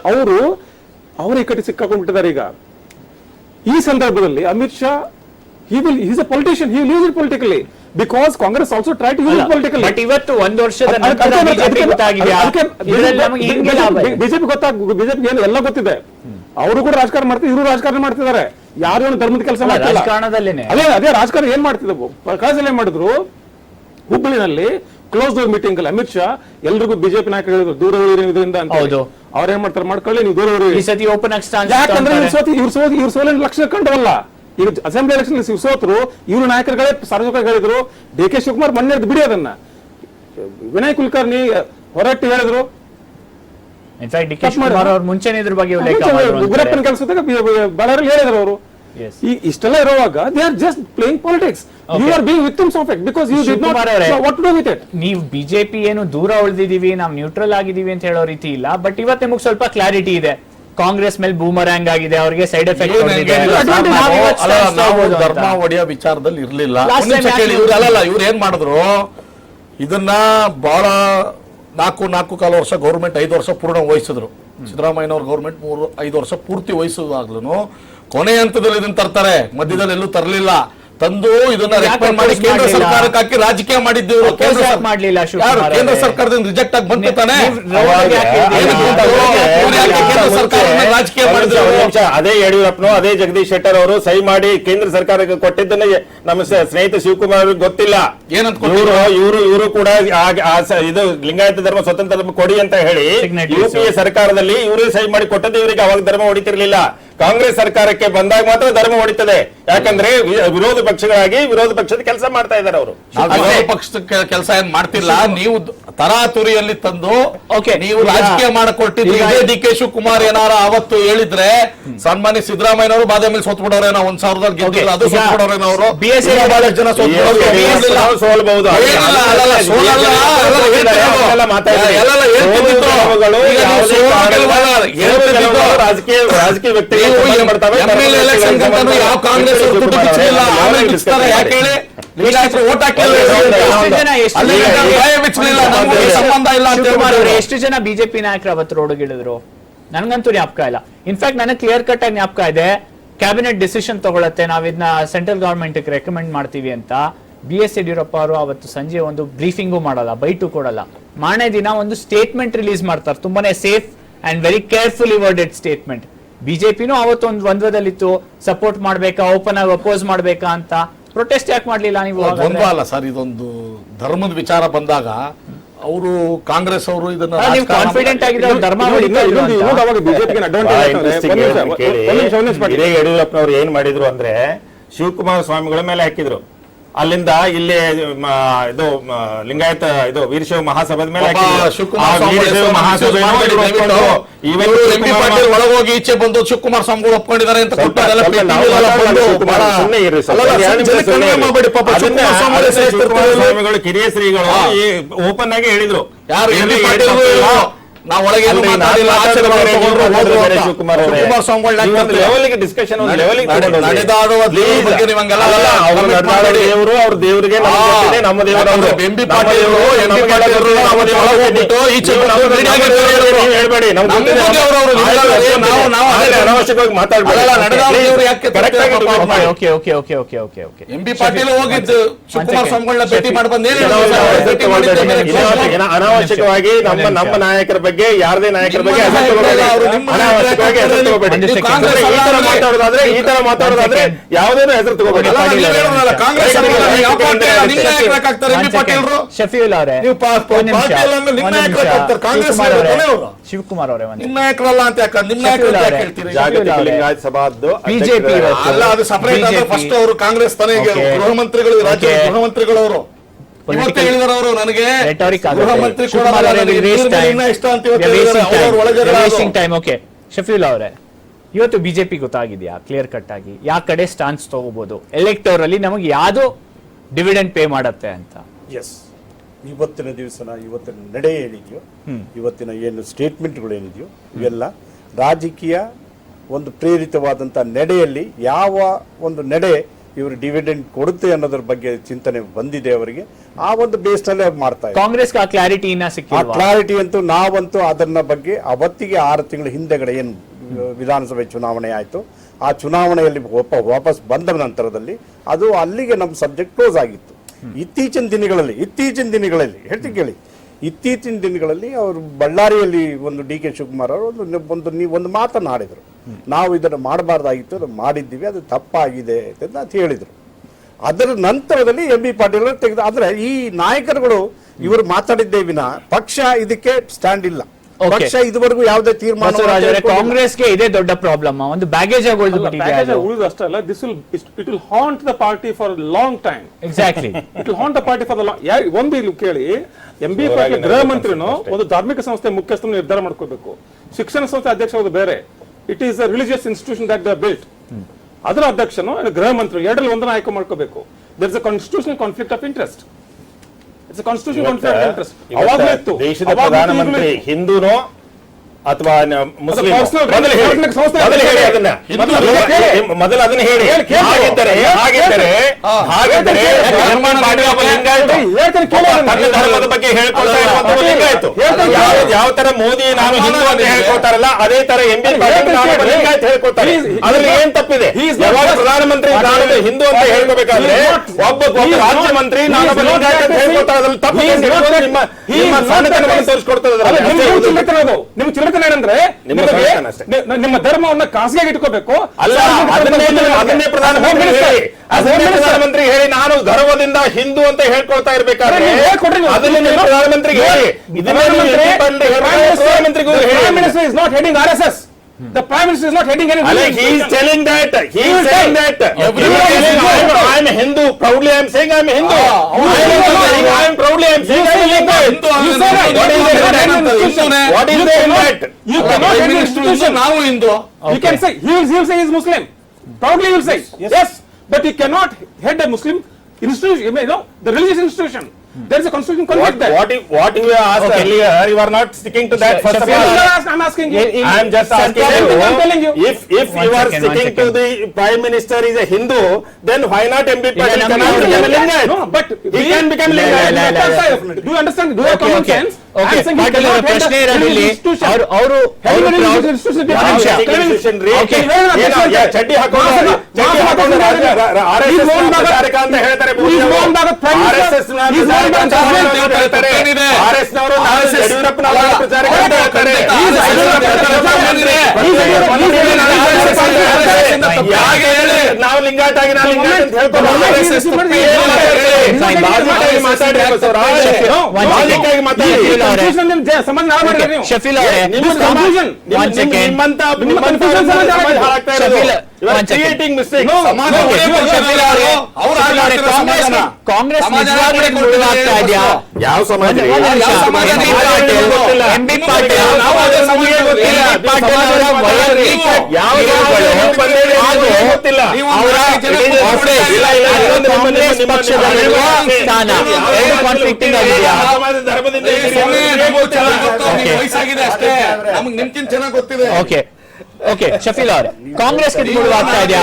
ಅವರೇ ಕಟ್ಟಿ ಸಿಕ್ಕಾಕೊಂಡ್ಬಿಟ್ಟಿದ್ದಾರೆ. ಈಗ ಈ ಸಂದರ್ಭದಲ್ಲಿ Amit Shah is a politician, he will use it politically because Congress also try to use it politically. But ಇವತ್ತು ಒಂದು ವರ್ಷದ ನಂತರ ಬಿಜೆಪಿ ಗೊತ್ತಾಗಿದೆ, ಬಿಜೆಪಿ ಎಲ್ಲ ಗೊತ್ತಿದೆ. ಅವರು ಕೂಡ ರಾಜಕಾರಣ ಮಾಡ್ತಿದ್ದಾರೆ, ಇವರು ರಾಜಕಾರಣ ಮಾಡ್ತಿದ್ದಾರೆ. ಯಾರು ಏನು ಧರ್ಮದ ಕೆಲಸ ಮಾಡ್ತಿಲ್ಲ. ರಾಜಕಾರಣದಲ್ಲೇನೆ ಅದೇ ರಾಜಕಾರಣ ಏನ್ ಮಾಡ್ತಿದ್ರು, ಪ್ರಕಾಶ್ ಏನ್ ಮಾಡಿದ್ರು, ಹುಬ್ಬಳ್ಳಿನಲ್ಲಿ ಕ್ಲೋಸ್ ಡೋರ್ ಮೀಟಿಂಗ್ ಅಲ್ಲಿ ಅಮಿತ್ ಶಾ ಎಲ್ರಿಗೂ ಬಿಜೆಪಿ ನಾಯಕರು ಹೇಳಿದ್ರು ದೂರ ಇದರಿಂದ ಅಂತ. ಅವ್ರೇನ್ ಮಾಡ್ತಾರೆ, ಮಾಡ್ಕೊಳ್ಳಿ, ನೀವು ದೂರ ಈ ಸತಿ ಓಪನ್ ಆಗಿ ಯಾಕಂದ್ರೆ ಇವ್ರ ಸೋಲಿನ ಲಕ್ಷಣ ಕಂಡವಲ್ಲ. ಈಗ ಅಸೆಂಬ್ಲಿ ಎಲೆಕ್ಷನ್ ಇವ್ರು ಸೋತರು, ಇವ್ರ ನಾಯಕರುಗಳೇ ಸಾರ್ವಜನಿಕ ಹೇಳಿದ್ರು. ಡಿ.ಕೆ. ಶಿವಕುಮಾರ್ ಮೊನ್ನೆ ಬಿಡಿ ಅದನ್ನ, ವಿನಯ್ ಕುಲಕರ್ಣಿ ಹೊರಟ್ಟಿ ಹೇಳಿದ್ರು. ಮುಂಚೆನೆ ಇದ್ರ ಬಗ್ಗೆ ಉಗ್ರಪ್ಪನ ಕೆಲಸದಾಗ ಬಳ್ಳಾರಿ ಹೇಳಿದ್ರು ಅವರು. ಇಷ್ಟೆಲ್ಲ ಇರುವಾಗ they are just playing politics. You are being victims of it because you did not know what to do with it. ನೀವು ಬಿಜೆಪಿ ಏನು ದೂರ ಉಳಿದಿದೀವಿ, ನಾವು ನ್ಯೂಟ್ರಲ್ ಆಗಿದೀವಿ ಅಂತ ಹೇಳೋ ರೀತಿ ಇಲ್ಲ. ಬಟ್ ಇವತ್ತು ನಿಮಗೆ ಸ್ವಲ್ಪ ಕ್ಲಾರಿಟಿ ಇದೆ, ಕಾಂಗ್ರೆಸ್ ಮೇಲೆ ಬೂಮರ್ಯಾಂಗ್ ಆಗಿದೆ, ಅವರಿಗೆ ಸೈಡ್ ಎಫೆಕ್ಟ್ ಧರ್ಮ ಒಡೆಯ ವಿಚಾರದಲ್ಲಿ ಇರ್ಲಿಲ್ಲ. ಇವ್ರು ಏನ್ ಮಾಡಿದ್ರು, ಇದನ್ನ ಬಹಳ 4.25 ವರ್ಷ ಗೌರ್ಮೆಂಟ್ 5 ವರ್ಷ ಪೂರ್ಣ ವಹಿಸಿದ್ರು. ಸಿದ್ದರಾಮಯ್ಯನವ್ರ ಗೌರ್ಮೆಂಟ್ 5 ವರ್ಷ ಪೂರ್ತಿ ವಹಿಸುವಾಗ್ಲೂ ಕೊನೆ ಹಂತದಲ್ಲಿ ಇದನ್ನ ತರ್ತಾರೆ, ಮಧ್ಯದಲ್ಲಿ ಎಲ್ಲೂ ತರಲಿಲ್ಲ. ತಂದು ಇದನ್ನ ರೆಕಮೆಂಡ್ ಮಾಡಿ ಕೇಂದ್ರ ಸರ್ಕಾರಕ್ಕೆ ಹಾಕಿ ರಾಜಕೀಯ ಮಾಡಿದ್ದೇವೆ. ಕೇಂದ್ರ ಸರ್ಕಾರದಿಂದ ರಿಜೆಕ್ಟ್ ಆಗಿ ಬಂತು ತಾನೆ. ರಾಜಕೀಯ ಮಾಡಿದ್ರು. ಅದೇ ಯಡಿಯೂರಪ್ಪನು ಅದೇ ಜಗದೀಶ್ ಶೆಟ್ಟರ್ ಅವರು ಸಹಿ ಮಾಡಿ ಕೇಂದ್ರ ಸರ್ಕಾರಕ್ಕೆ ಕೊಟ್ಟಿದ್ದನ್ನ ನಮ್ಮ ಸ್ನೇಹಿತ ಶಿವಕುಮಾರ್ ಗೊತ್ತಿಲ್ಲ. ಇವರು ಕೂಡ ಇದು ಲಿಂಗಾಯತ ಧರ್ಮ ಸ್ವತಂತ್ರ ಧರ್ಮ ಕೊಡಿ ಅಂತ ಹೇಳಿ UPA ಸರ್ಕಾರದಲ್ಲಿ ಇವರೇ ಸಹಿ ಮಾಡಿ ಕೊಟ್ಟದ್ದು. ಇವರಿಗೆ ಅವಾಗ ಧರ್ಮ ಹೊಡಿತಿರ್ಲಿಲ್ಲ. ಕಾಂಗ್ರೆಸ್ ಸರ್ಕಾರಕ್ಕೆ ಬಂದಾಗ ಮಾತ್ರ ಧರ್ಮ ಹೊಡಿತದೆ. ಯಾಕಂದ್ರೆ ವಿರೋಧ ಪಕ್ಷಗಳಾಗಿ ವಿರೋಧ ಪಕ್ಷದ ಕೆಲಸ ಮಾಡ್ತಾ ಇದ್ದಾರೆ ಅವರು. ವಿರೋಧ ಪಕ್ಷದ ಕೆಲಸ ಏನ್ ಮಾಡ್ತಿಲ್ಲ. ನೀವು ತರಾತುರಿಯಲ್ಲಿ ತಂದು ನೀವು ರಾಜಕೀಯ ಮಾಡಿಕೊಟ್ಟಿದ್ದು. ಡಿ.ಕೆ. ಶಿವಕುಮಾರ್ ಏನಾರ ಅವತ್ತು ಹೇಳಿದ್ರೆ ಸನ್ಮಾನ್ಯ ಸಿದ್ದರಾಮಯ್ಯನವರು ಬಾದ ಮೇಲೆ ಸೋತ್ ಬಿಡೋರೇನೋ, 1000ದಲ್ಲಿ ಗೆದ್ದಿಲ್ಲ, ಅದು ಸೋತ್ ಬಿಡೋರೇನೋ. ಅವರು ಬಹಳಷ್ಟು ಜನ ಸೋಲ್ಬಹುದು. ರಾಜಕೀಯ ವ್ಯಕ್ತಿ ಯಾವ ಕಾಂಗ್ರೆಸ್ ಯಾಕೆ ಹೇಳಿ ಓಟ್ ಸಂಬಂಧ ಇಲ್ಲ ಅಂತ. ಎಷ್ಟು ಜನ ಬಿಜೆಪಿ ನಾಯಕರು ಅವತ್ತು ರೋಡ್ಗಿಳಿದ್ರು ನನ್ಗಂತೂ ಜ್ಞಾಪಕ ಇಲ್ಲ. ಇನ್ಫ್ಯಾಕ್ಟ್ ನನಗೆ ಕ್ಲಿಯರ್ ಕಟ್ ಆಗಿ ಜ್ಞಾಪಕ ಇದೆ, ಕ್ಯಾಬಿನೆಟ್ ಡಿಸಿಷನ್ ತಗೊಳತ್ತೆ, ನಾವ್ ಇದನ್ನ ಸೆಂಟ್ರಲ್ ಗವರ್ಮೆಂಟ್ ರೆಕಮೆಂಡ್ ಮಾಡ್ತೀವಿ ಅಂತ. B.S. ಯಡಿಯೂರಪ್ಪ ಅವರು ಅವತ್ತು ಸಂಜೆ ಒಂದು ಬ್ರೀಫಿಂಗು ಮಾಡಲ್ಲ, ಬೈಟು ಕೊಡಲ್ಲ. ಮಾರನೇ ದಿನ ಒಂದು ಸ್ಟೇಟ್ಮೆಂಟ್ ರಿಲೀಸ್ ಮಾಡ್ತಾರೆ, ತುಂಬಾನೇ safe and very carefully worded statement. ಬಿಜೆಪಿನೂ ಅವತ್ತು ಒಂದು ದ್ವಂದ್ವದಲ್ಲಿತ್ತು, ಸಪೋರ್ಟ್ ಮಾಡ್ಬೇಕಾ ಓಪನ್ ಆಗಿ ಅಪೋಸ್ ಮಾಡ್ಬೇಕಾ ಅಂತ. ಪ್ರೊಟೆಸ್ಟ್ ಯಾಕೆ ಮಾಡ್ಲಿಲ್ಲ ನೀವು? ದ್ವಂದ್ವ ಅಲ್ಲ ಸರ್, ಇದೊಂದು ಧರ್ಮದ ವಿಚಾರ ಬಂದಾಗ ಅವರು ಕಾಂಗ್ರೆಸ್ ಅವರು ಇದನ್ನ ಕಾನ್ಫಿಡೆಂಟ್ ಆಗಿದ್ರೆ ಧರ್ಮ ಯಡಿಯೂರಪ್ಪನವ್ರು ಏನ್ ಮಾಡಿದ್ರು ಅಂದ್ರೆ ಶಿವಕುಮಾರ ಸ್ವಾಮಿಗಳ ಮೇಲೆ ಹಾಕಿದ್ರು. ಅಲ್ಲಿಂದ ಇಲ್ಲಿ ಇದು ಲಿಂಗಾಯತ ಇದು ವೀರಶೈವ ಮಹಾಸಭಾದ ಮೇಲೆ ಒಳಗೋಗಿ ಈಚೆ ಬಂದು ಶಿವಕುಮಾರ್ ಸ್ವಾಮಿಗಳು ಒಪ್ಕೊಂಡಿದ್ದಾರೆ ಅಂತ ಸ್ವಾಮಿಗಳು ಕಿರಿಯ ಶ್ರೀಗಳು ಓಪನ್ ಆಗಿ ಹೇಳಿದ್ರು. ಯಾರು ನಾವು ಒಳಗೆ ಅವ್ರ ದೇವರಿಗೆ ನಮ್ಮ ಹೇಳ್ಬೇಡಿ, ಅನಾವಶ್ಯಕವಾಗಿ ಪಾಟೀಲ್ ಹೋಗಿದ್ದು ಶಿವಕುಮಾರ ಸ್ವಾಮಿಗಳನ್ನ ಭೇಟಿ ಮಾಡಿ ಅನಾವಶ್ಯಕವಾಗಿ ನಮ್ಮ ನಾಯಕರ ಬಗ್ಗೆ ಯಾರದೇ ನಾಯಕರ ಬಗ್ಗೆ ಅನಾವಶ್ಯಕವಾಗಿ ಹೆಸರು ತಗೋಬೇಡಿ. ಈ ತರ ಮಾತಾಡೋದಾದ್ರೆ ಯಾವುದೇನೋ ಹೆಸರು ತಗೋಬೇಡಿ. ಶಫೀಲ್ ಅವರೇ, ಶಿವಕುಮಾರ್ ಅವರೇ, ನಿಮ್ಮ ನಾಯಕರಲ್ಲ ಅಂತ ಯಾಕಂದ್ರೆ ನಿಮ್ಮ ನಾಯಕರು ಹೇಳ್ತೀರಿ. ಜಾಗತಿಕ ಲಿಂಗಾಯತ ಸಭಾದ್ದು ಬಿಜೆಪಿ ಅಲ್ಲ, ಅದು ಸಪರೇಟ್. ಫಸ್ಟ್ ಅವರು ಕಾಂಗ್ರೆಸ್ ತಾನೇ ಗೃಹ ಮಂತ್ರಿಗಳು, ರಾಜ್ಯ ಗೃಹ ಮಂತ್ರಿಗಳವರು ಇವತ್ತೇ ಹೇಳಿದಾರೆ. ಅವರು ನನಗೆ ಗೃಹ ಮಂತ್ರಿ ಇಷ್ಟ ಅಂತ ಶಫೀಲ್ ಅವರೇ, ಇವತ್ತು ಬಿಜೆಪಿ ಗೊತ್ತಾಗಿದೆಯಾ ಕ್ಲಿಯರ್ ಕಟ್ ಆಗಿ ಯಾವ ಕಡೆ ಸ್ಟಾನ್ಸ್ ತಗೋಬಹುದು ಎಲೆಕ್ಟೋರ್ ಅಲ್ಲಿ ನಮಗೆ ಯಾವ್ದು ಡಿವಿಡೆಂಡ್ ಪೇ ಮಾಡತ್ತೆ ಅಂತ? ಎಸ್, ಇವತ್ತಿನ ಇವತ್ತಿನ ನಡೆ ಏನಿದೆಯೋ, ಇವತ್ತಿನ ಏನು ಸ್ಟೇಟ್ಮೆಂಟ್ಗಳು ಏನಿದೆಯೋ, ಇವೆಲ್ಲ ರಾಜಕೀಯ ಒಂದು ಪ್ರೇರಿತವಾದಂಥ ನಡೆಯಲ್ಲಿ ಯಾವ ಒಂದು ನಡೆ ಇವರು ಡಿವಿಡೆಂಡ್ ಕೊಡುತ್ತೆ ಅನ್ನೋದ್ರ ಬಗ್ಗೆ ಚಿಂತನೆ ಬಂದಿದೆ ಅವರಿಗೆ. ಆ ಒಂದು ಬೇಸ್ನಲ್ಲೇ ಮಾಡ್ತಾ ಇದ್ದಾರೆ. ಕಾಂಗ್ರೆಸ್ ಆ ಕ್ಲಾರಿಟಿ ಇನ್ನ ಆ ಸಿಕ್ಕಿಲ್ವಾ? ಕ್ಲಾರಿಟಿ ಅಂತೂ ನಾವಂತೂ ಅದನ್ನ ಬಗ್ಗೆ ಅವತ್ತಿಗೆ 6 ತಿಂಗಳ ಹಿಂದೆಗಡೆ ಏನು ವಿಧಾನಸಭೆ ಚುನಾವಣೆ ಆಯಿತು, ಆ ಚುನಾವಣೆಯಲ್ಲಿ ವಾಪಸ್ ಬಂದ ನಂತರದಲ್ಲಿ ಅದು ಅಲ್ಲಿಗೆ ನಮ್ಮ ಸಬ್ಜೆಕ್ಟ್ ಕ್ಲೋಸ್ ಆಗಿತ್ತು. ಇತ್ತೀಚಿನ ದಿನಗಳಲ್ಲಿ ಹೇಳ್ತೀನಿ ಕೇಳಿ, ಇತ್ತೀಚಿನ ದಿನಗಳಲ್ಲಿ ಅವರು ಬಳ್ಳಾರಿಯಲ್ಲಿ ಒಂದು ಡಿ ಕೆ ಶಿವಕುಮಾರ್ ಅವರು ಒಂದು ಮಾತನ್ನು ಆಡಿದರು. ನಾವು ಇದನ್ನು ಮಾಡಬಾರ್ದಾಗಿತ್ತು, ಅದು ಮಾಡಿದ್ದೀವಿ, ಅದು ತಪ್ಪಾಗಿದೆ ಅಂತ ಹೇಳಿದರು. ಅದರ ನಂತರದಲ್ಲಿ ಎಂ ಬಿ ಪಾಟೀಲ್ ತೆಗೆದು, ಆದರೆ ಈ ನಾಯಕರುಗಳು ಇವರು ಮಾತಾಡಿದ್ದೇ ವಿನ ಪಕ್ಷ ಇದಕ್ಕೆ ಸ್ಟ್ಯಾಂಡ್ ಇಲ್ಲ. ಪಕ್ಷ ಇದುವರೆಗೂ ಯಾವುದೇ ತೀರ್ಮಾನ ಕಾಂಗ್ರೆಸ್ಗೆ ಇದೇ ದೊಡ್ಡ ಪ್ರಾಬ್ಲಮ್, ಒಂದು ಬ್ಯಾಗೇಜ್ ಉಳಿದು ಅಷ್ಟೇ ಅಲ್ಲ, it will haunt the party for long time. Exactly, it will haunt the party for the long. ಒಂದು ಇಲ್ಲಿ ಕೇಳಿ, ಎಂ ಬಿ ಪಾಟೀಲ್ ಗೃಹ ಮಂತ್ರಿನೂ ಒಂದು ಧಾರ್ಮಿಕ ಸಂಸ್ಥೆ ಮುಖ್ಯಸ್ಥರನ್ನು ನಿರ್ಧಾರ ಮಾಡ್ಕೋಬೇಕು. ಶಿಕ್ಷಣ ಸಂಸ್ಥೆ ಅಧ್ಯಕ್ಷ ಬೇರೆ. It is a religious institution that they built. ಅದರ ಅಧ್ಯಕ್ಷನು ಗೃಹ ಮಂತ್ರಿ ಎರಡರಲ್ಲಿ ಒಂದನ್ನು ಆಯ್ಕೆ ಮಾಡ್ಕೋಬೇಕು. There is a constitutional conflict of interest. It's a constitutional conflict of interest. ಅವಾಗಲೂ ಇತ್ತು. ದೇಶದ ಪ್ರಧಾನಮಂತ್ರಿ ಹಿಂದೂನೋ ಅಥವಾ ಮುಸ್ಲಿಂ? ಮೊದಲು ಅದನ್ನ ಹೇಳಿ. ಹಾಗಿದ್ದರೆ ಧರ್ಮದ ಬಗ್ಗೆ ಹೇಳ್ಕೊಳ್ತಾ ಲಿಂಗಾಯತು ಯಾವ ತರ ಮೋದಿ ನಾನು ಹಿಂದೂ ಅಂತ ಹೇಳ್ಕೊಳ್ತಾರಲ್ಲ, ಅದೇ ತರ ಎಂ ಬಿ ಪಾಟೀಲ್ ಲಿಂಗಾಯತ್ ಹೇಳ್ಕೊಳ್ತಾರೆ. ಅದ್ರಲ್ಲಿ ಏನ್ ತಪ್ಪಿದೆ? ಯಾವಾಗ ಪ್ರಧಾನಮಂತ್ರಿ ನಾನು ಹಿಂದೂ ಅಂತ ಹೇಳ್ಕೋಬೇಕಾದ್ರೆ ಒಬ್ಬ ರಾಜ್ಯ ಮಂತ್ರಿ ನಾನು ಲಿಂಗಾಯತ್ ಅಂತ ಹೇಳ್ಕೊಳ್ತಾರೆ. ಅದ್ರಲ್ಲಿ ತಪ್ಪು ನಿಮ್ಮ ಸಣ್ಣತನವನ್ನು ತೋರಿಸ್ಕೊಡ್ತದೆ. ನಿಮ್ ಚಿಂತನೆ ಏನಂದ್ರೆ ನಿಮ್ಮ ಧರ್ಮವನ್ನ ಖಾಸಗಿಯಾಗಿ ಇಟ್ಕೋಬೇಕು. ಅಲ್ಲ, ಅದನ್ನೇ ಪ್ರಧಾನಮಂತ್ರಿ ಹೇಳಿ ನಾನು ಗರ್ವದಿಂದ ಹಿಂದೂ ಅಂತ ಹೇಳ್ಕೊಳ್ತಾ ಇರ್ಬೇಕಾದ್ರೆ ಅದನ್ನೇ ಪ್ರಧಾನಮಂತ್ರಿಗೆ ಹೇಳಿ. ಪ್ರಧಾನಮಂತ್ರಿಗೂ RSS. The Prime Minister is not heading any. He is telling that. He is saying that. I am Hindu. Proudly I am saying I am Hindu. I am proudly I am saying I am Hindu. What is the impact? You cannot head an institution. Now Hindu. You can say he will say he is Muslim. Proudly he will say yes. But he cannot head a Muslim institution. You know, the religious institution. There is a constitutional conflict there. What you asked earlier, you are not sticking to that. First of all, I am asking you. I am just asking you. I am telling you. If you are sticking to the Prime Minister is a Hindu, then why not M.B. Patil cannot become a Lingayat? No, but he can become Lingayat. Do you understand? Do you have common sense? Okay, Patil ಅವರ ಪ್ರಶ್ನೆ ಇರೋದಿಲ್ಲಿ ಅವರು ಚಡ್ಡಿ ಹಾಕೊಂಡು ಅಂತ ಹೇಳ್ತಾರೆ. ನಾವು ಲಿಂಗಾಯತ್ ಆಗಿ ನಾವು ಲಿಂಗಾಯತ್ ಅಂತ ಹೇಳ್ಕೊಂಡು ಶಫೀಲ್ ಅವರೇ, ಕಾಂಗ್ರೆಸ್ ನಿಜವಾಗ್ಲೂ ಇದೆಯಾ? ಯಾವ ಸಮಾಜ? ಎಂ ಬಿ ಪಾಟೀಲ್ ಕಾನ್ಫ್ಲಿಕ್ಟಿಂಗ್ ಆಗಿದೆಯಾ? ಓಕೆ ಶಫೀಲ್ ಅವರೇ, ಕಾಂಗ್ರೆಸ್ಗೆ ಮುಳುಗು ಆಗ್ತಾ ಇದೆಯಾ?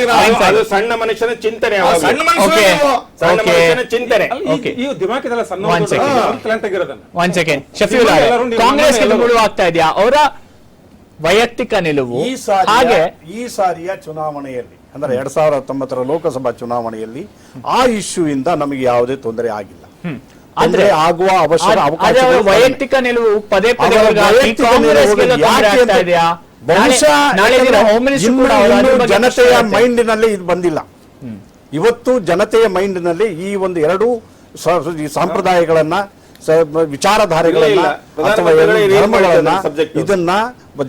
ಶಿವಕುಮಾರ್, ಸಣ್ಣ ಮನುಷ್ಯನ ಚಿಂತನೆ. ಒನ್ ಸೆಕೆಂಡ್ ಶಫೀಲ್ ಅವರೇ, ಕಾಂಗ್ರೆಸ್ಗೆ ಮುಳುಗು ಆಗ್ತಾ ಇದೆಯಾ ಅವರ ವೈಯಕ್ತಿಕ ನಿಲುವು? ಹಾಗೆ ಈ ಸಾರಿಯ ಚುನಾವಣೆಯಲ್ಲಿ ಅಂದ್ರೆ 2019 ಲೋಕಸಭಾ ಚುನಾವಣೆಯಲ್ಲಿ ಆ ಇಶ್ಯೂ ಇಂದ ನಮಗೆ ಯಾವುದೇ ತೊಂದರೆ ಆಗಿಲ್ಲ. ಅಂದ್ರೆ ಆಗುವ ಅವಕಾಶ ವೈಯಕ್ತಿಕ ನಿಲುವು ಪದೇ ಪದೇ ಜನತೆಯ ಮೈಂಡಿನಲ್ಲಿ ಇದು ಬಂದಿಲ್ಲ. ಇವತ್ತು ಜನತೆಯ ಮೈಂಡಿನಲ್ಲಿ ಈ ಒಂದು ಎರಡು ಸಾಂಪ್ರದಾಯಗಳನ್ನ ವಿಚಾರಧಾರೆಗಳನ್ನ ಇಲ್ಲ. ಅಥವಾ ಪ್ರಧಾನಮಂತ್ರಿಗಳೇ ಏನ್ ಧರ್ಮಗಳನ್ನ ಮಾಡಿದ್ದಾರೆ subject? ಇದನ್ನ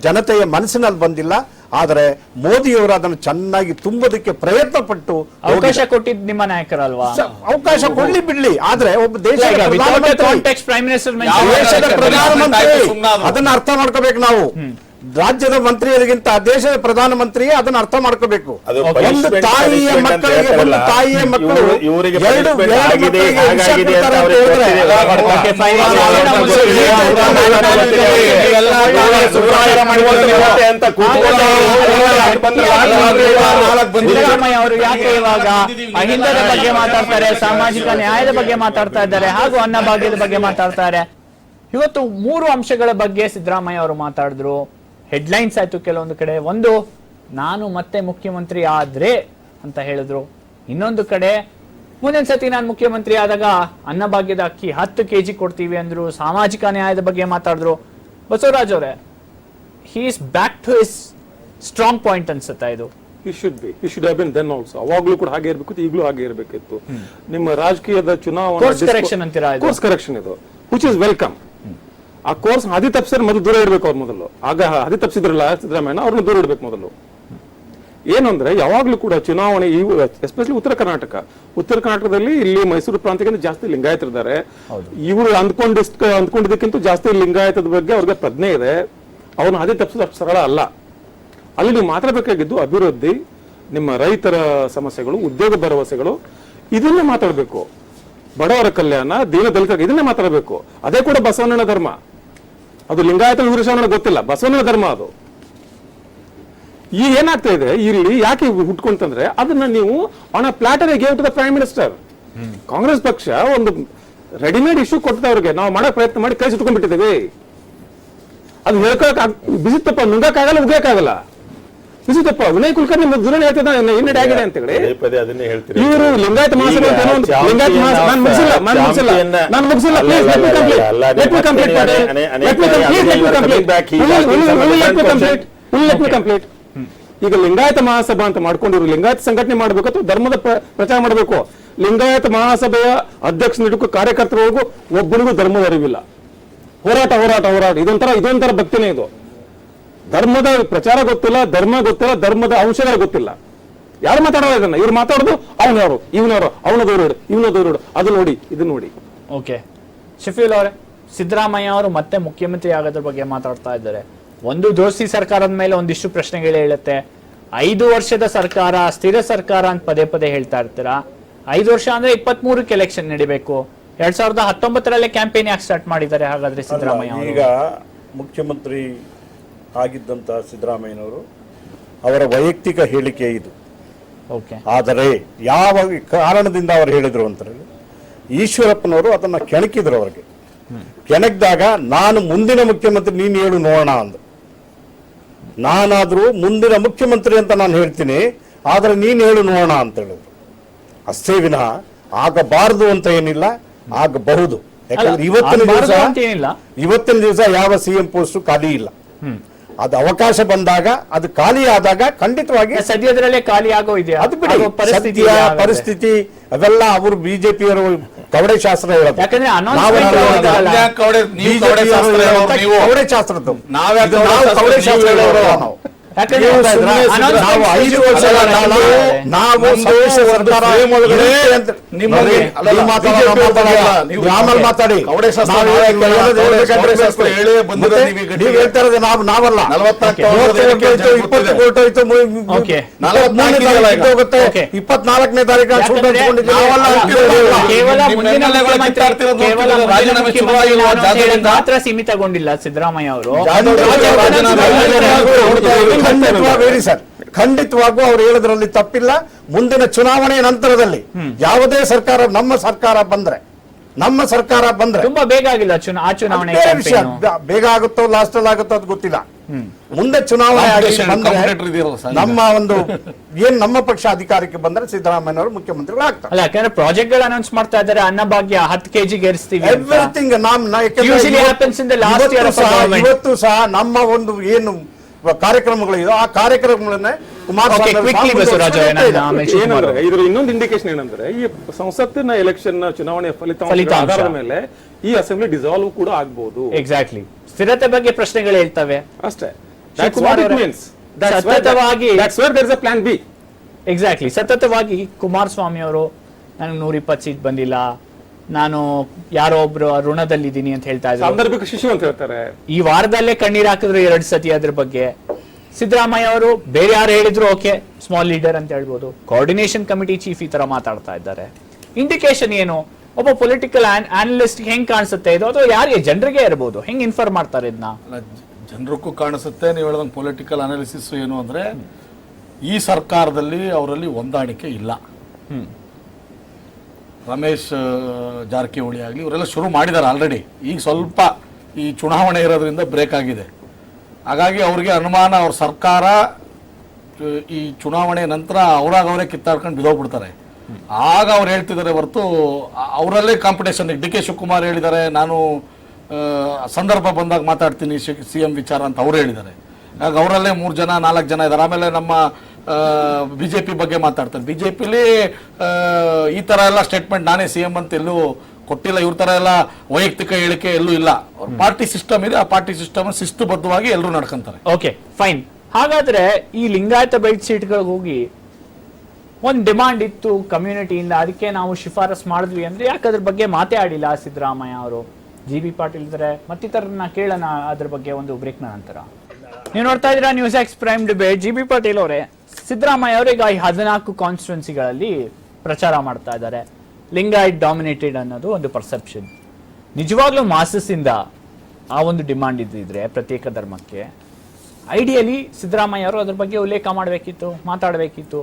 ಜನತೆಯ ಮನಸ್ಸಿನಲ್ಲಿ ಬಂದಿಲ್ಲ. ಆದರೆ ಮೋದಿಯವರು ಅದನ್ನು ಚೆನ್ನಾಗಿ ತುಂಬುವುದಕ್ಕೆ ಪ್ರಯತ್ನ ಪಟ್ಟು ಅವಕಾಶ ಕೊಟ್ಟಿದ್ದು ನಿಮ್ಮ ನಾಯಕರಲ್ವಾ? ಅವಕಾಶ ಕೊಡ್ಲಿ ಬಿಡ್ಲಿ, ಆದ್ರೆ ಒಬ್ಬ ದೇಶದ ಕಾಂಟೆಕ್ಸ್ಟ್ ಪ್ರೈಮ್ ಮಿನಿಸ್ಟರ್ ದೇಶದ ಪ್ರಧಾನಮಂತ್ರಿ ಅದನ್ನ ಅರ್ಥ ಮಾಡ್ಕೋಬೇಕು ನಾವು. ರಾಜ್ಯದ ಮಂತ್ರಿಯರಿಗಿಂತ ದೇಶದ ಪ್ರಧಾನಮಂತ್ರಿ ಅದನ್ನ ಅರ್ಥ ಮಾಡ್ಕೋಬೇಕು. ಅದು ಒಂದು punishment ತಾಯಿಯ ಅಂತ ಮಕ್ಕಳಿಗೆ ಹೇಳ್ತಾರಲ್ಲ, ಒಂದು ತಾಯಿಯ ಮಕ್ಕಳು ಇವರಿಗೆ ಎರಡು punishment ಆಗಿದೆ, ಮಕ್ಕಳಿಗೆ ವಿಷ ಹಾಗಾಗಿದೆ ಕೊಡ್ತಾರೆ ಅಂತ ಅಂತ ಹೇಳಿದ್ರೆ ಅವ್ರಿಗೆ ಸಿದ್ದರಾಮಯ್ಯ ಅವರು ಯಾಕೆ ಇವಾಗ ಅಹಿಂಸದ ಬಗ್ಗೆ ಮಾತಾಡ್ತಾರೆ, ಸಾಮಾಜಿಕ ನ್ಯಾಯದ ಬಗ್ಗೆ ಮಾತಾಡ್ತಾ ಇದ್ದಾರೆ, ಹಾಗೂ ಅನ್ನಭಾಗ್ಯದ ಬಗ್ಗೆ ಮಾತಾಡ್ತಾರೆ. ಇವತ್ತು 3 ಅಂಶಗಳ ಬಗ್ಗೆ ಸಿದ್ದರಾಮಯ್ಯ ಅವರು ಮಾತಾಡಿದ್ರು. ಹೆಡ್ಲೈನ್ಸ್ ಆಯ್ತು ಕೆಲವೊಂದು ಕಡೆ. ಒಂದು, ನಾನು ಮತ್ತೆ ಮುಖ್ಯಮಂತ್ರಿ ಆದ್ರೆ ಅಂತ ಹೇಳಿದ್ರು. ಇನ್ನೊಂದು ಕಡೆ, ಮುಂದಿನ ಸತಿ ನಾನು ಮುಖ್ಯಮಂತ್ರಿ ಆದಾಗ ಅನ್ನಭಾಗ್ಯದ ಅಕ್ಕಿ 10 kg ಕೊಡ್ತೀವಿ ಅಂದ್ರು. ಸಾಮಾಜಿಕ ನ್ಯಾಯದ ಬಗ್ಗೆ ಮಾತಾಡಿದ್ರು. ಬಸವರಾಜ್ ಅವರೇ, he is back to his strong point ಅನ್ಸುತ್ತಾ ಇದು? He should have been then also. ಅವಾಗ್ಲೂ ಕೂಡ ಹಾಗೆ ಇರಬೇಕು, ಈಗಲೂ ಹಾಗೆ ಇರಬೇಕಿತ್ತು. ನಿಮ್ಮ ರಾಜಕೀಯದ ಚುನಾವಣಾ Course correction ಅಂತೀರಾ ಇದು? ಕೋರ್ಸ್ ಕರೆಕ್ಷನ್ ಇದು, which is welcome. ಆ ಕೋರ್ಸ್ ಹಾದಿ ತಪ್ಪಿಸಿದ್ರೆ ಮೊದಲು ದೂರ ಇಡಬೇಕು ಅವ್ರ ಮೊದಲು. ಆಗ ಹಾದಿ ತಪ್ಪಿಸಿದ್ರಲ್ಲ ಸಿದ್ದರಾಮಯ್ಯ, ಅವ್ರನ್ನ ದೂರ ಇಡಬೇಕು ಮೊದಲು. ಏನಂದ್ರೆ ಯಾವಾಗ್ಲೂ ಕೂಡ ಚುನಾವಣೆ, ಎಸ್ಪೆಷಲಿ ಉತ್ತರ ಕರ್ನಾಟಕದಲ್ಲಿ ಇಲ್ಲಿ ಮೈಸೂರು ಪ್ರಾಂತ್ಯಕ್ಕಿಂತ ಜಾಸ್ತಿ ಲಿಂಗಾಯತರಿದ್ದಾರೆ. ಇವರು ಅಂದ್ಕೊಂಡಿದ್ದಕ್ಕಿಂತ ಜಾಸ್ತಿ ಲಿಂಗಾಯತದ ಬಗ್ಗೆ ಅವ್ರಿಗೆ ಪ್ರಜ್ಞೆ ಇದೆ. ಅವ್ರನ್ನ ಹಾದಿ ತಪ್ಪಿಸೋದು ಅಷ್ಟು ಸರಳ ಅಲ್ಲ. ಅಲ್ಲಿ ನೀವು ಮಾತಾಡಬೇಕಾಗಿದ್ದು ಅಭಿವೃದ್ಧಿ, ನಿಮ್ಮ ರೈತರ ಸಮಸ್ಯೆಗಳು, ಉದ್ಯೋಗ ಭರವಸೆಗಳು, ಇದನ್ನೇ ಮಾತಾಡಬೇಕು. ಬಡವರ ಕಲ್ಯಾಣ, ದೀನ ದಲಿತರ, ಇದನ್ನೇ ಮಾತಾಡಬೇಕು. ಅದೇ ಕೂಡ ಬಸವಣ್ಣನ ಧರ್ಮ. ಅದು ಲಿಂಗಾಯತ ವೀರಶೈವ ಗೊತ್ತಿಲ್ಲ, ಬಸವಣ್ಣನ ಧರ್ಮ ಅದು. ಈಗ ಏನಾಗ್ತಾ ಇದೆ ಇಲ್ಲಿ, ಯಾಕೆ ಹುಟ್ಕೊಂತಂದ್ರೆ ಅದನ್ನ ನೀವು on a platter gave to the prime minister. Congress ಪಕ್ಷ ಒಂದು ರೆಡಿಮೇಡ್ ಇಶ್ಯೂ ಕೊಟ್ಟದ ಅವ್ರಿಗೆ, ನಾವು ಮಾಡೋ ಪ್ರಯತ್ನ ಮಾಡಿ ಕೈ ಸುಟ್ಕೊಂಡ್ಬಿಟ್ಟಿದ್ದೀವಿ. ಅದು ಹೇಳ್ಕೊಳಕ್ ಬಿಸಿತ್ತಪ್ಪ, ನುಂಗಕ್ಕಾಗಲ್ಲ, ಉಗ್ಗಕ್ಕಾಗಲ್ಲ. ಬಿಸಿತ್ತಪ್ಪ ವಿನಯ್ ಕುಲಕರ್ಣಿ ದುರ್ಣೆ ಹೇಳ್ತಿದ್ದ ಹಿನ್ನಡೆ ಆಗಿದೆ ಅಂತ ಹೇಳಿ ಇವರು ಲಿಂಗಾಯತ ಮಹಾಸಭೆ ಕಂಪ್ಲೀಟ್. ಈಗ ಲಿಂಗಾಯತ ಮಹಾಸಭಾ ಅಂತ ಮಾಡ್ಕೊಂಡಿರು, ಲಿಂಗಾಯತ ಸಂಘಟನೆ ಮಾಡಬೇಕು ಅಥವಾ ಧರ್ಮದ ಪ್ರಚಾರ ಮಾಡಬೇಕು. ಲಿಂಗಾಯತ ಮಹಾಸಭೆಯ ಅಧ್ಯಕ್ಷನಿಗೂ ಕಾರ್ಯಕರ್ತರಿಗೂ ಒಬ್ಬರಿಗೂ ಧರ್ಮದ ಅರಿವಿಲ್ಲ. ಹೋರಾಟ ಇದೊಂಥರ ಭಕ್ತಿನೇ ಇದು. ಧರ್ಮದ ಪ್ರಚಾರ ಗೊತ್ತಿಲ್ಲ, ಧರ್ಮ ಗೊತ್ತಿಲ್ಲ, ಧರ್ಮದ ಅಂಶಗಳು ಗೊತ್ತಿಲ್ಲ. ಯಾರು ಮಾತಾಡೋದು ಇದನ್ನ? ಇವ್ರು ಮಾತಾಡೋದು ಅವನವರು ಇವನವರು, ಅವನ ದೂರು ಇವನ ದೂರು, ಅದು ನೋಡಿ ಇದು ನೋಡಿ. ಓಕೆ, ಶಫೀಲ್ ಅವರೇ, ಸಿದ್ದರಾಮಯ್ಯ ಅವರು ಮತ್ತೆ ಮುಖ್ಯಮಂತ್ರಿ ಆಗೋದ್ರ ಬಗ್ಗೆ ಮಾತಾಡ್ತಾ ಇದ್ದಾರೆ. ಒಂದು ದೋಸ್ತಿ ಸರ್ಕಾರದ ಮೇಲೆ ಒಂದಿಷ್ಟು ಪ್ರಶ್ನೆಗಳು ಹೇಳುತ್ತೆ. 5 ವರ್ಷದ ಸರ್ಕಾರ, ಸ್ಥಿರ ಸರ್ಕಾರ ಅಂತ ಪದೇ ಪದೇ ಹೇಳ್ತಾ ಇರ್ತೀರಾ. 5 ವರ್ಷ ಅಂದ್ರೆ 23ಕ್ಕೆ ಎಲೆಕ್ಷನ್ ನಡಿಬೇಕು. 2019ರಲ್ಲೇ ಕ್ಯಾಂಪೇನ್ ಯಾಕೆ ಸ್ಟಾರ್ಟ್ ಮಾಡಿದ್ದಾರೆ ಹಾಗಾದ್ರೆ ಸಿದ್ದರಾಮಯ್ಯ ಅವರು? ಈಗ ಮುಖ್ಯಮಂತ್ರಿ ಆಗಿದ್ದಂತ ಸಿದ್ದರಾಮಯ್ಯನವರು ಅವರ ವೈಯಕ್ತಿಕ ಹೇಳಿಕೆ ಇದು. ಆದರೆ ಯಾವ ಕಾರಣದಿಂದ ಅವರು ಹೇಳಿದ್ರು ಅಂತಾರೆ, ಈಶ್ವರಪ್ಪನವರು ಅದನ್ನ ಕೆಣಕಿದ್ರು. ಅವ್ರಿಗೆ ಕೆಣಕಿದಾಗ, ನಾನು ಮುಂದಿನ ಮುಖ್ಯಮಂತ್ರಿ, ನೀನು ಹೇಳು ನೋಡೋಣ ಅಂದ್ರು. ನಾನಾದ್ರೂ ಮುಂದಿನ ಮುಖ್ಯಮಂತ್ರಿ ಅಂತ ನಾನು ಹೇಳ್ತೀನಿ, ಆದ್ರೆ ನೀನು ಹೇಳು ನೋಡೋಣ ಅಂತ ಹೇಳಿದ್ರು. ಅಷ್ಟೇ ವಿನಃ ಆಗಬಾರದು ಅಂತ ಏನಿಲ್ಲ, ಆಗಬಹುದು. ಯಾಕಂದ್ರೆ ಇವತ್ತಿನ ದಿವಸ ಯಾವ ಸಿಎಂ ಪೋಸ್ಟ್ ಖಾಲಿ ಇಲ್ಲ. ಅದು ಅವಕಾಶ ಬಂದಾಗ, ಅದು ಖಾಲಿ ಆದಾಗ ಖಂಡಿತವಾಗಿ ಸದ್ಯದಲ್ಲೇ ಖಾಲಿ ಆಗೋ ಇದೆ. ಅದು ಬಿಡಿ, ಪರಿಸ್ಥಿತಿ ಅವೆಲ್ಲ ಅವರು ಬಿಜೆಪಿಯವರು ಕವಡೆ ಶಾಸ್ತ್ರ ಹೇಳೋದು. ಯಾಕಂದ್ರೆ ಕವಡೆ ಶಾಸ್ತ್ರದ್ದು ನಾವು 5 ವರ್ಷ ನಾವು ಆಮೇಲೆ ಮಾತಾಡಿ. ನೀವು ಹೇಳ್ತಾ ಇರೋದು ನಾವಲ್ಲ. 24ನೇ ತಾರೀಕು ಮಾತ್ರ ಸೀಮಿತಗೊಂಡಿಲ್ಲ ಸಿದ್ದರಾಮಯ್ಯ ಅವರು. ಖಂಡಿತವಾಗೂ ಅವ್ರು ಹೇಳೋದ್ರಲ್ಲಿ ತಪ್ಪಿಲ್ಲ. ಮುಂದಿನ ಚುನಾವಣೆ ನಂತರದಲ್ಲಿ ಯಾವುದೇ ಸರ್ಕಾರ, ನಮ್ಮ ಸರ್ಕಾರ ಬಂದ್ರೆ ತುಂಬಾ ಬೇಗ ಆಗಿಲ್ಲ ಆ ಚುನಾವಣೆ. ಬೇಗ ಆಗುತ್ತೋ ಲಾಸ್ಟ್ ಅಲ್ಲಿ ಆಗುತ್ತೋ ಅದು ಗೊತ್ತಿಲ್ಲ. ಮುಂದೆ ಚುನಾವಣೆ ನಮ್ಮ ಒಂದು ನಮ್ಮ ಪಕ್ಷ ಅಧಿಕಾರಕ್ಕೆ ಬಂದ್ರೆ ಸಿದ್ದರಾಮಯ್ಯನವರು ಮುಖ್ಯಮಂತ್ರಿಗಳು ಆಗ್ತಾರೆ. ಅಲ್ಲ, ಯಾಕಂದ್ರೆ ಪ್ರಾಜೆಕ್ಟ್ ಗಳು ಅನೌನ್ಸ್ ಮಾಡ್ತಾ ಇದ್ದಾರೆ. ಅನ್ನಭಾಗ್ಯ 10 kg ಏರಿಸ್ತೀವಿ, ಎವ್ರಿಥಿಂಗ್. ಇವತ್ತು ಸಹ ನಮ್ಮ ಒಂದು ಏನು ಕಾರ್ಯಕ್ರಮಗಳಿದೆ, ಆ ಕಾರ್ಯಕ್ರಮಗಳನ್ನ ಇದ್ರ ಇನ್ನೊಂದು ಇಂಡಿಕೇಶನ್ ಏನಂದ್ರೆ, ಈ ಸಂಸತ್ತಿನ ಎಲೆಕ್ಷನ್ ಚುನಾವಣೆಯ ಫಲಿತಾಂಶದ ಆಧಾರದ ಮೇಲೆ ಈ ಅಸೆಂಬ್ಲಿ ಡಿಸಾಲ್ವ್ ಕೂಡ ಆಗ್ಬಹುದು. ಎಕ್ಸಾಕ್ಟ್ಲಿ, ಸ್ಥಿರತೆ ಬಗ್ಗೆ ಪ್ರಶ್ನೆಗಳು ಹೇಳ್ತವೆ ಅಷ್ಟೇ. ಶಿವಕುಮಾರ್ ಅವರೇ, ಸತತವಾಗಿ ಪ್ಲಾನ್ ಬಿ. ಎಕ್ಸಾಕ್ಟ್ಲಿ, ಸತತವಾಗಿ ಕುಮಾರಸ್ವಾಮಿ ಅವರು ನನಗೆ 120 ಸೀಟ್ ಬಂದಿಲ್ಲ, ನಾನು ಯಾರೋ ಒಬ್ರು ಋಣದಲ್ಲಿದ್ದೀನಿ ಅಂತ ಹೇಳ್ತಾ ಇದ್ದಾರೆ. ಸಾಂದರ್ಭಿಕ ಶಿಶು ಅಂತ ಹೇಳ್ತಾರೆ. ಈ ವಾರದಲ್ಲೇ ಕಣ್ಣೀರ್ ಹಾಕಿದ್ರು 2 ಸತಿ ಅದ್ರ ಬಗ್ಗೆ. ಸಿದ್ದರಾಮಯ್ಯ ಅವರು ಬೇರೆ ಯಾರು ಹೇಳಿದ್ರು ಓಕೆ, ಸ್ಮಾಲ್ ಲೀಡರ್ ಅಂತ ಹೇಳ್ಬೋದು. ಕೋಆರ್ಡಿನೇಷನ್ ಕಮಿಟಿ ಚೀಫ್ ಈ ತರ ಮಾತಾಡ್ತಾ ಇದ್ದಾರೆ. ಇಂಡಿಕೇಶನ್ ಏನು? ಒಬ್ಬ ಪೊಲಿಟಿಕಲ್ ಅನಲಿಸ್ಟ್ ಹೆಂಗ್ ಕಾಣಿಸುತ್ತೆ ಇದು, ಅಥವಾ ಯಾರಿಗೆ ಜನರಿಗೆ ಇರಬಹುದು, ಹೆಂಗ್ ಇನ್ಫಾರ್ಮ್ ಮಾಡ್ತಾರೆ ಇದನ್ನ? ಜನರಿಗೂ ಕಾಣಿಸುತ್ತೆ. ನೀವು ಹೇಳ್ದಂಗೆ ಪೊಲಿಟಿಕಲ್ ಅನಾಲಿಸಿಸ್ ಏನು ಅಂದ್ರೆ, ಈ ಸರ್ಕಾರದಲ್ಲಿ ಅವರಲ್ಲಿ ಹೊಂದಾಣಿಕೆ ಇಲ್ಲ. ರಮೇಶ್ ಜಾರಕಿಹೊಳಿ ಆಗಲಿ ಇವರೆಲ್ಲ ಶುರು ಮಾಡಿದ್ದಾರೆ ಆಲ್ರೆಡಿ. ಈಗ ಸ್ವಲ್ಪ ಈ ಚುನಾವಣೆ ಇರೋದ್ರಿಂದ ಬ್ರೇಕ್ ಆಗಿದೆ. ಹಾಗಾಗಿ ಅವ್ರಿಗೆ ಅನುಮಾನ, ಅವ್ರ ಸರ್ಕಾರ ಈ ಚುನಾವಣೆ ನಂತರ ಅವರೇ ಕಿತ್ತಾಡ್ಕೊಂಡು ಬಿದ್ದೋಗ್ಬಿಡ್ತಾರೆ. ಆಗ ಅವ್ರು ಹೇಳ್ತಿದ್ದಾರೆ ಹೊರತು ಅವರಲ್ಲೇ ಕಾಂಪಿಟೇಷನ್. ಡಿ ಕೆ ಶಿವಕುಮಾರ್ ಹೇಳಿದ್ದಾರೆ, ನಾನು ಸಂದರ್ಭ ಬಂದಾಗ ಮಾತಾಡ್ತೀನಿ CM ವಿಚಾರ ಅಂತ ಅವ್ರು ಹೇಳಿದ್ದಾರೆ. ಆಗ ಅವರಲ್ಲೇ 3 ಜನ 4 ಜನ ಇದ್ದಾರೆ. ಆಮೇಲೆ ನಮ್ಮ BJP ಬಗ್ಗೆ ಮಾತಾಡ್ತಾರೆ. BJPಲಿ ಈ ತರ ಎಲ್ಲ ಸ್ಟೇಟ್ಮೆಂಟ್ ನಾನೇ CM ಅಂತ ಎಲ್ಲೂ ಕೊಟ್ಟಿಲ್ಲ, ಇವ್ರ ತರ ಎಲ್ಲ ವೈಯಕ್ತಿಕ ಹೇಳಿಕೆ ಎಲ್ಲೂ ಇಲ್ಲ. ಅವ್ರ ಪಾರ್ಟಿ ಸಿಸ್ಟಮ್ ಇದೆ, ಆ ಪಾರ್ಟಿ ಸಿಸ್ಟಮ್ ಶಿಸ್ತುಬದ್ಧವಾಗಿ ಎಲ್ಲರೂ ನಡ್ಕೊಂತಾರೆ. Okay fine. ಹಾಗಾದ್ರೆ ಈ ಲಿಂಗಾಯತ ಬೆಲ್ಟ್ ಸೀಟ್ಗಳಿಗೆ ಹೋಗಿ ಒಂದು ಡಿಮಾಂಡ್ ಇತ್ತು ಕಮ್ಯುನಿಟಿಯಿಂದ, ಅದಕ್ಕೆ ನಾವು ಶಿಫಾರಸ್ ಮಾಡಿದ್ವಿ ಅಂದ್ರೆ ಯಾಕೆ ಅದ್ರ ಬಗ್ಗೆ ಮಾತೇ ಆಡಿಲ್ಲ ಸಿದ್ದರಾಮಯ್ಯ ಅವರು? GB ಪಾಟೀಲ್ ಇದ್ದಾರೆ, ಮತ್ತಿತರನ್ನ ಕೇಳೋಣ ಅದ್ರ ಬಗ್ಗೆ ಒಂದು ಬ್ರೇಕ್ನ ನಂತರ. ನೀವು ನೋಡ್ತಾ ಇದ್ದೀರಾ news X prime debate. GB Patil ಅವರೇ, ಸಿದ್ದರಾಮಯ್ಯ ಅವರೀಗ ಈ 14 ಕಾನ್ಸ್ಟಿಟ್ಯೂನ್ಸಿಗಳಲ್ಲಿ ಪ್ರಚಾರ ಮಾಡ್ತಾ ಇದ್ದಾರೆ. ಲಿಂಗಾಯತ್ ಡಾಮಿನೇಟೆಡ್ ಅನ್ನೋದು ಒಂದು ಪರ್ಸೆಪ್ಷನ್. ನಿಜವಾಗ್ಲೂ ಮಾಸಸ್ ಇಂದ ಆ ಒಂದು ಡಿಮಾಂಡ್ ಇದ್ದಿದ್ರೆ ಪ್ರತ್ಯೇಕ ಧರ್ಮಕ್ಕೆ, ಐಡಿಯಲಿ ಸಿದ್ದರಾಮಯ್ಯ ಅವರು ಅದ್ರ ಬಗ್ಗೆ ಉಲ್ಲೇಖ ಮಾಡಬೇಕಿತ್ತು, ಮಾತಾಡಬೇಕಿತ್ತು.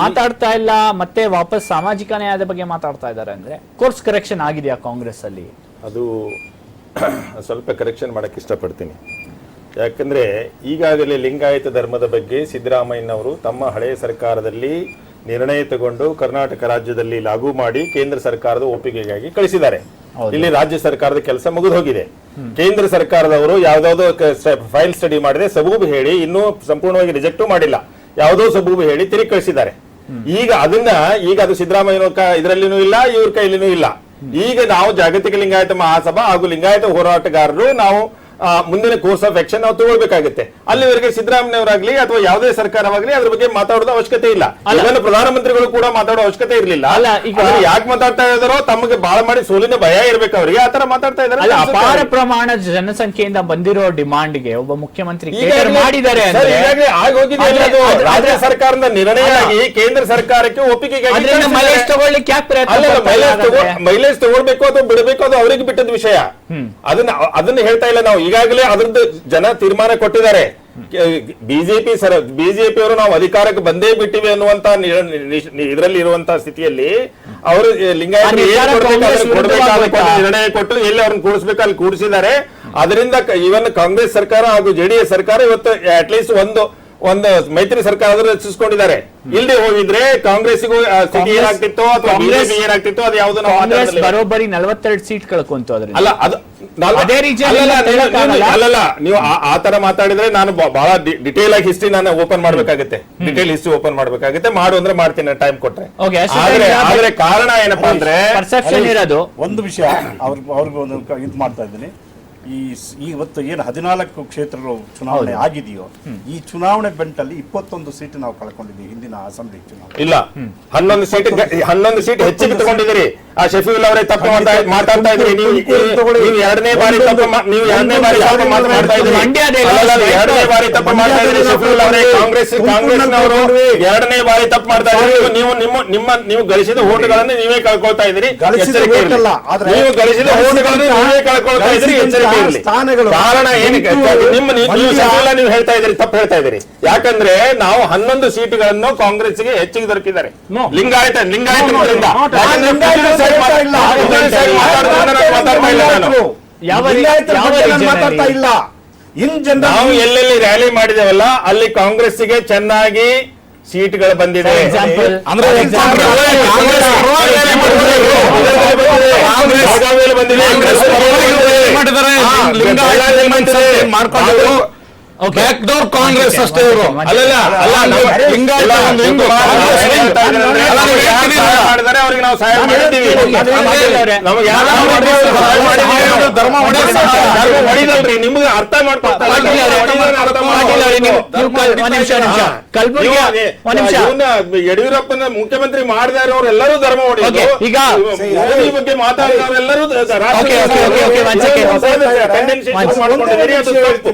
ಮಾತಾಡ್ತಾ ಇಲ್ಲ, ಮತ್ತೆ ವಾಪಸ್ ಸಾಮಾಜಿಕ ನ್ಯಾಯದ ಬಗ್ಗೆ ಮಾತಾಡ್ತಾ ಇದ್ದಾರೆ ಅಂದ್ರೆ ಕೋರ್ಸ್ ಕರೆಕ್ಷನ್ ಆಗಿದೆಯಾ ಕಾಂಗ್ರೆಸ್ ಅಲ್ಲಿ? ಅದು ಸ್ವಲ್ಪ ಕರೆಕ್ಷನ್ ಮಾಡಕ್ಕೆ ಇಷ್ಟಪಡ್ತೀನಿ. ಯಾಕಂದ್ರೆ ಈಗಾಗಲೇ ಲಿಂಗಾಯತ ಧರ್ಮದ ಬಗ್ಗೆ ಸಿದ್ದರಾಮಯ್ಯನವರು ತಮ್ಮ ಹಳೆಯ ಸರ್ಕಾರದಲ್ಲಿ ನಿರ್ಣಯ ತಗೊಂಡು ಕರ್ನಾಟಕ ರಾಜ್ಯದಲ್ಲಿ ಲಾಗು ಮಾಡಿ ಕೇಂದ್ರ ಸರ್ಕಾರದ ಒಪ್ಪಿಗೆಗಾಗಿ ಕಳಿಸಿದ್ದಾರೆ. ಇಲ್ಲಿ ರಾಜ್ಯ ಸರ್ಕಾರದ ಕೆಲಸ ಮುಗಿದು ಹೋಗಿದೆ. ಕೇಂದ್ರ ಸರ್ಕಾರದವರು ಯಾವ್ದಾವ್ದೋ ಫೈಲ್ ಸ್ಟಡಿ ಮಾಡಿದೆ, ಸಬೂಬು ಹೇಳಿ ಇನ್ನೂ ಸಂಪೂರ್ಣವಾಗಿ ರಿಜೆಕ್ಟು ಮಾಡಿಲ್ಲ, ಯಾವುದೋ ಸಬೂಬು ಹೇಳಿ ತಿರುಗಿ ಕಳಿಸಿದ್ದಾರೆ. ಈಗ ಅದು ಸಿದ್ದರಾಮಯ್ಯನ ಇದರಲ್ಲಿನೂ ಇಲ್ಲ, ಇವ್ರ ಕೈಲಿನೂ ಇಲ್ಲ. ಈಗ ನಾವು ಜಾಗತಿಕ ಲಿಂಗಾಯತ ಮಹಾಸಭಾ ಹಾಗೂ ಲಿಂಗಾಯತ ಹೋರಾಟಗಾರರು ನಾವು ಮುಂದಿನ ಕೋರ್ಸ್ ಆಫ್ ಆಕ್ಷನ್ ನಾವು ತಗೊಳ್ಬೇಕಾಗುತ್ತೆ. ಅಲ್ಲಿವರೆಗೆ ಸಿದ್ದರಾಮಯ್ಯವರಾಗ್ಲಿ ಅಥವಾ ಯಾವುದೇ ಸರ್ಕಾರವಾಗ್ಲಿ ಅದ್ರ ಬಗ್ಗೆ ಮಾತಾಡೋದು ಅವಶ್ಯಕತೆ ಇಲ್ಲ. ಅದನ್ನು ಪ್ರಧಾನಮಂತ್ರಿಗಳು ಕೂಡ ಮಾತಾಡೋ ಅವಶ್ಯಕತೆ ಇರಲಿಲ್ಲ. ಯಾಕೆ ಮಾತಾಡ್ತಾ ಇದಾರೋ ತಮಗೆ ಬಾಳ ಮಾಡಿ ಸೋಲಿನ ಭಯ ಇರ್ಬೇಕು ಅವರಿಗೆ, ಆತರ ಮಾತಾಡ್ತಾ ಇದ್ದಾರೆ. ಅಪಾರ ಪ್ರಮಾಣದ ಜನಸಂಖ್ಯೆಯಿಂದ ಬಂದಿರೋ ಡಿಮಾಂಡ್ಗೆ ಒಬ್ಬ ಮುಖ್ಯಮಂತ್ರಿ ಮಾಡಿದ್ದಾರೆ. ರಾಜ್ಯ ಸರ್ಕಾರದ ನಿರ್ಣಯ ಆಗಿ ಕೇಂದ್ರ ಸರ್ಕಾರಕ್ಕೆ ಒಪ್ಪಿಗೆಗೆ ಮೈಲೇಜ್ ತಗೊಳ್ಳಿಕ್ಕೆ ಯಾಕೆ ಪ್ರಯತ್ನ? ಮೈಲೇಜ್ ತಗೊಳ್ಬೇಕು ಅಥವಾ ಬಿಡಬೇಕು ಅದು ಅವರಿಗೆ ಬಿಟ್ಟದ ವಿಷಯ. ಅದನ್ನ ಹೇಳ್ತಾ ಇಲ್ಲ ನಾವು. ಈಗಾಗಲೇ ಅದ್ರದ್ದು ಜನ ತೀರ್ಮಾನ ಕೊಟ್ಟಿದ್ದಾರೆ. ಬಿಜೆಪಿ ಅವರು ನಾವು ಅಧಿಕಾರಕ್ಕೆ ಬಂದೇ ಬಿಟ್ಟಿವೆ ಅನ್ನುವಂತ ಇದರಲ್ಲಿ ಇರುವಂತಹ ಸ್ಥಿತಿಯಲ್ಲಿ ಅವರು ಲಿಂಗಾಯತ ನಿರ್ಣಯ ಕೊಟ್ಟು ಎಲ್ಲಿ ಅವ್ರನ್ನ ಕೂಡಿಸ್ಬೇಕು ಅಲ್ಲಿ ಕೂಡಿಸಿದ್ದಾರೆ. ಅದರಿಂದ ಇವನ್ ಕಾಂಗ್ರೆಸ್ ಸರ್ಕಾರ ಹಾಗೂ JDS ಸರ್ಕಾರ ಇವತ್ತು ಅಟ್ಲೀಸ್ಟ್ ಒಂದು ಮೈತ್ರಿ ಸರ್ಕಾರ ರಚಿಸಿಕೊಂಡಿದ್ದಾರೆ. ಇಲ್ಲದೆ ಹೋಗಿದ್ರೆ ಕಾಂಗ್ರೆಸ್ಗೂ ಸ್ಥಿತಿ ಏನಾಗ್ತಿತ್ತು ಅಥವಾ ಬಿಜೆಪಿ ಏನಾಗ್ತಿತ್ತು ಅದು ಯಾವ್ದು ಬರೋಬ್ಬರಿ 42 ಸೀಟ್ ಕಳ್ಕೊಂತು. ಅಲ್ಲ ಅದು ಅಲ್ಲಲ್ಲ, ನೀವು ಆ ತರ ಮಾತಾಡಿದ್ರೆ ನಾನು ಬಹಳ ಡಿಟೇಲ್ ಆಗಿ ಹಿಸ್ಟ್ರಿ ನಾನು ಓಪನ್ ಮಾಡ್ಬೇಕಾಗುತ್ತೆ, ಡಿಟೇಲ್ ಹಿಸ್ಟ್ರಿ ಓಪನ್ ಮಾಡ್ಬೇಕಾಗುತ್ತೆ. ಮಾಡು ಅಂದ್ರೆ ಮಾಡ್ತೀನಿ ಟೈಮ್ ಕೊಟ್ರೆ. ಆದ್ರೆ ಕಾರಣ ಏನಪ್ಪಾ ಅಂದ್ರೆ ಪರ್ಸೆಪ್ಷನ್ ಇರೋದು ಒಂದು ವಿಷಯ ಅವ್ರಿಗೆ ಒಂದು ಇದು ಮಾಡ್ತಾ ಇದ್ದೀನಿ. ಇವತ್ತು ಏನು 14 ಕ್ಷೇತ್ರಗಳು ಚುನಾವಣೆ ಆಗಿದೆಯೋ, ಈ ಚುನಾವಣೆ ಬೆಂಟಲ್ಲಿ 21 ಸೀಟ್ ನಾವು ಕಳ್ಕೊಂಡಿದ್ದೀವಿ. ಹಿಂದಿನ ಅಸೆಂಬ್ಲಿ ಚುನಾವಣೆ ಇಲ್ಲ 11 ಸೀಟ್ ಹೆಚ್ಚಿಗೆ ತಗೊಂಡಿದ್ದೀರಿ. ಆ ಶಫೀಲ್ ಅವರೇ ತಪ್ಪು ಮಾತಾಡ್ತಾ ಇದ್ರಿ. ನೀವು ಎರಡನೇ ಬಾರಿ ತಪ್ಪು ಮಾಡ್ತಾ ಇದ್ರಿ. ಎರಡನೇ ಬಾರಿ ತಪ್ಪು ಮಾಡ್ತಾ ಇದ್ರಿ ಶಫೀಲ್ ಅವರೇ. ಕಾಂಗ್ರೆಸ್ನವರು ಎರಡನೇ ಬಾರಿ ತಪ್ಪು ಮಾಡ್ತಾ ಇದ್ರಿ. ನೀವು ಗಳಿಸಿದ ಓಟ್ಗಳನ್ನು ನೀವೇ ಕಳ್ಕೊಳ್ತಾ ಇದ್ರಿ. ನೀವು ಗಳಿಸಿದ ಓಟ್ಗಳನ್ನು ನೀವೇ ಕಳ್ಕೊಳ್ತಾ ಇದ್ರಿ. ಎಚ್ಚರಿಕೆ ಇರಲಿ. ಕಾರಣ ಏನಕ್ಕೆ ನೀವು ಹೇಳ್ತಾ ಇದ್ರಿ, ತಪ್ಪು ಹೇಳ್ತಾ ಇದ್ರಿ. ಯಾಕಂದ್ರೆ ನಾವು 11 ಸೀಟುಗಳನ್ನು ಕಾಂಗ್ರೆಸ್ಗೆ ಹೆಚ್ಚಿಗೆ ದೊರಕಿದ್ದಾರೆ. ಲಿಂಗಾಯತ ಮಾತಾಡ್ತಾ ಇಲ್ಲ. ನಾವು ಎಲ್ಲೆಲ್ಲಿ ರ್ಯಾಲಿ ಮಾಡಿದೇವಲ್ಲ ಅಲ್ಲಿ ಕಾಂಗ್ರೆಸ್ಗೆ ಚೆನ್ನಾಗಿ ಸೀಟ್ಗಳು ಬಂದಿದೆ. Okay. Back door Congress Okay, ಅಷ್ಟೇ one ಇವರು. second, one ಅಲ್ಲಲ್ಲ second. ಅಲ್ಲ ನಮ್ಮ ಲಿಂಗಾಯತ ಒಂದು ಹಿಂದೂ ಕಾಂಗ್ರೆಸ್ ಹೇಳ್ತಾ ಇದ್ದಾರೆ ಅಂದ್ರೆ ಅಲ್ಲ, ನೀವು ಹೇಳ್ತೀರಿ ಅಲ್ಲ. ಮಾಡಿದರೆ ಅವ್ರಿಗೆ ನಾವು ಸಹಾಯ ಮಾಡಿದ್ದೀವಿ. ಪಾಟೀಲ್ ಅವರೇ, ನಮಗೆ ಯಾರು ಮಾಡಿದ್ರು ಸಹಾಯ ಮಾಡಿದ್ದೀವಿ. ಧರ್ಮ ಹೊಡೆಯೋದು ಧರ್ಮ ಹೊಡಿದಲ್ರಿ, ನಿಮ್ಗೆ ಅರ್ಥ ಮಾಡ್ಕೊಳ್ತಾ ಇಲ್ಲ. ಪಾಟೀಲ್ ಅವರೇ, ಅರ್ಥ ಪಾಟೀಲ್ ಅವರೇ, ನೀವು ಮಾಡ್ಕೊಳ್ತಾ ಒಂದ್ ನಿಮಿಷ ಕಲಬುರ್ಗಿ ಒಂದ್ ನಿಮಿಷ. ಯಡಿಯೂರಪ್ಪನ ಮುಖ್ಯಮಂತ್ರಿ ಮಾಡಿದಾರೆ ಅವರೆಲ್ಲರೂ ಧರ್ಮ ಹೊಡೆಯೋದು. Okay, ಈಗ ಮೋದಿ ಬಗ್ಗೆ ಮಾತಾಡಿದವರೆಲ್ಲರೂ Okay, one second. ಮಾಡ್ಕೊಂಡಿದ್ದೀರಿ, ಅದು ತಪ್ಪು.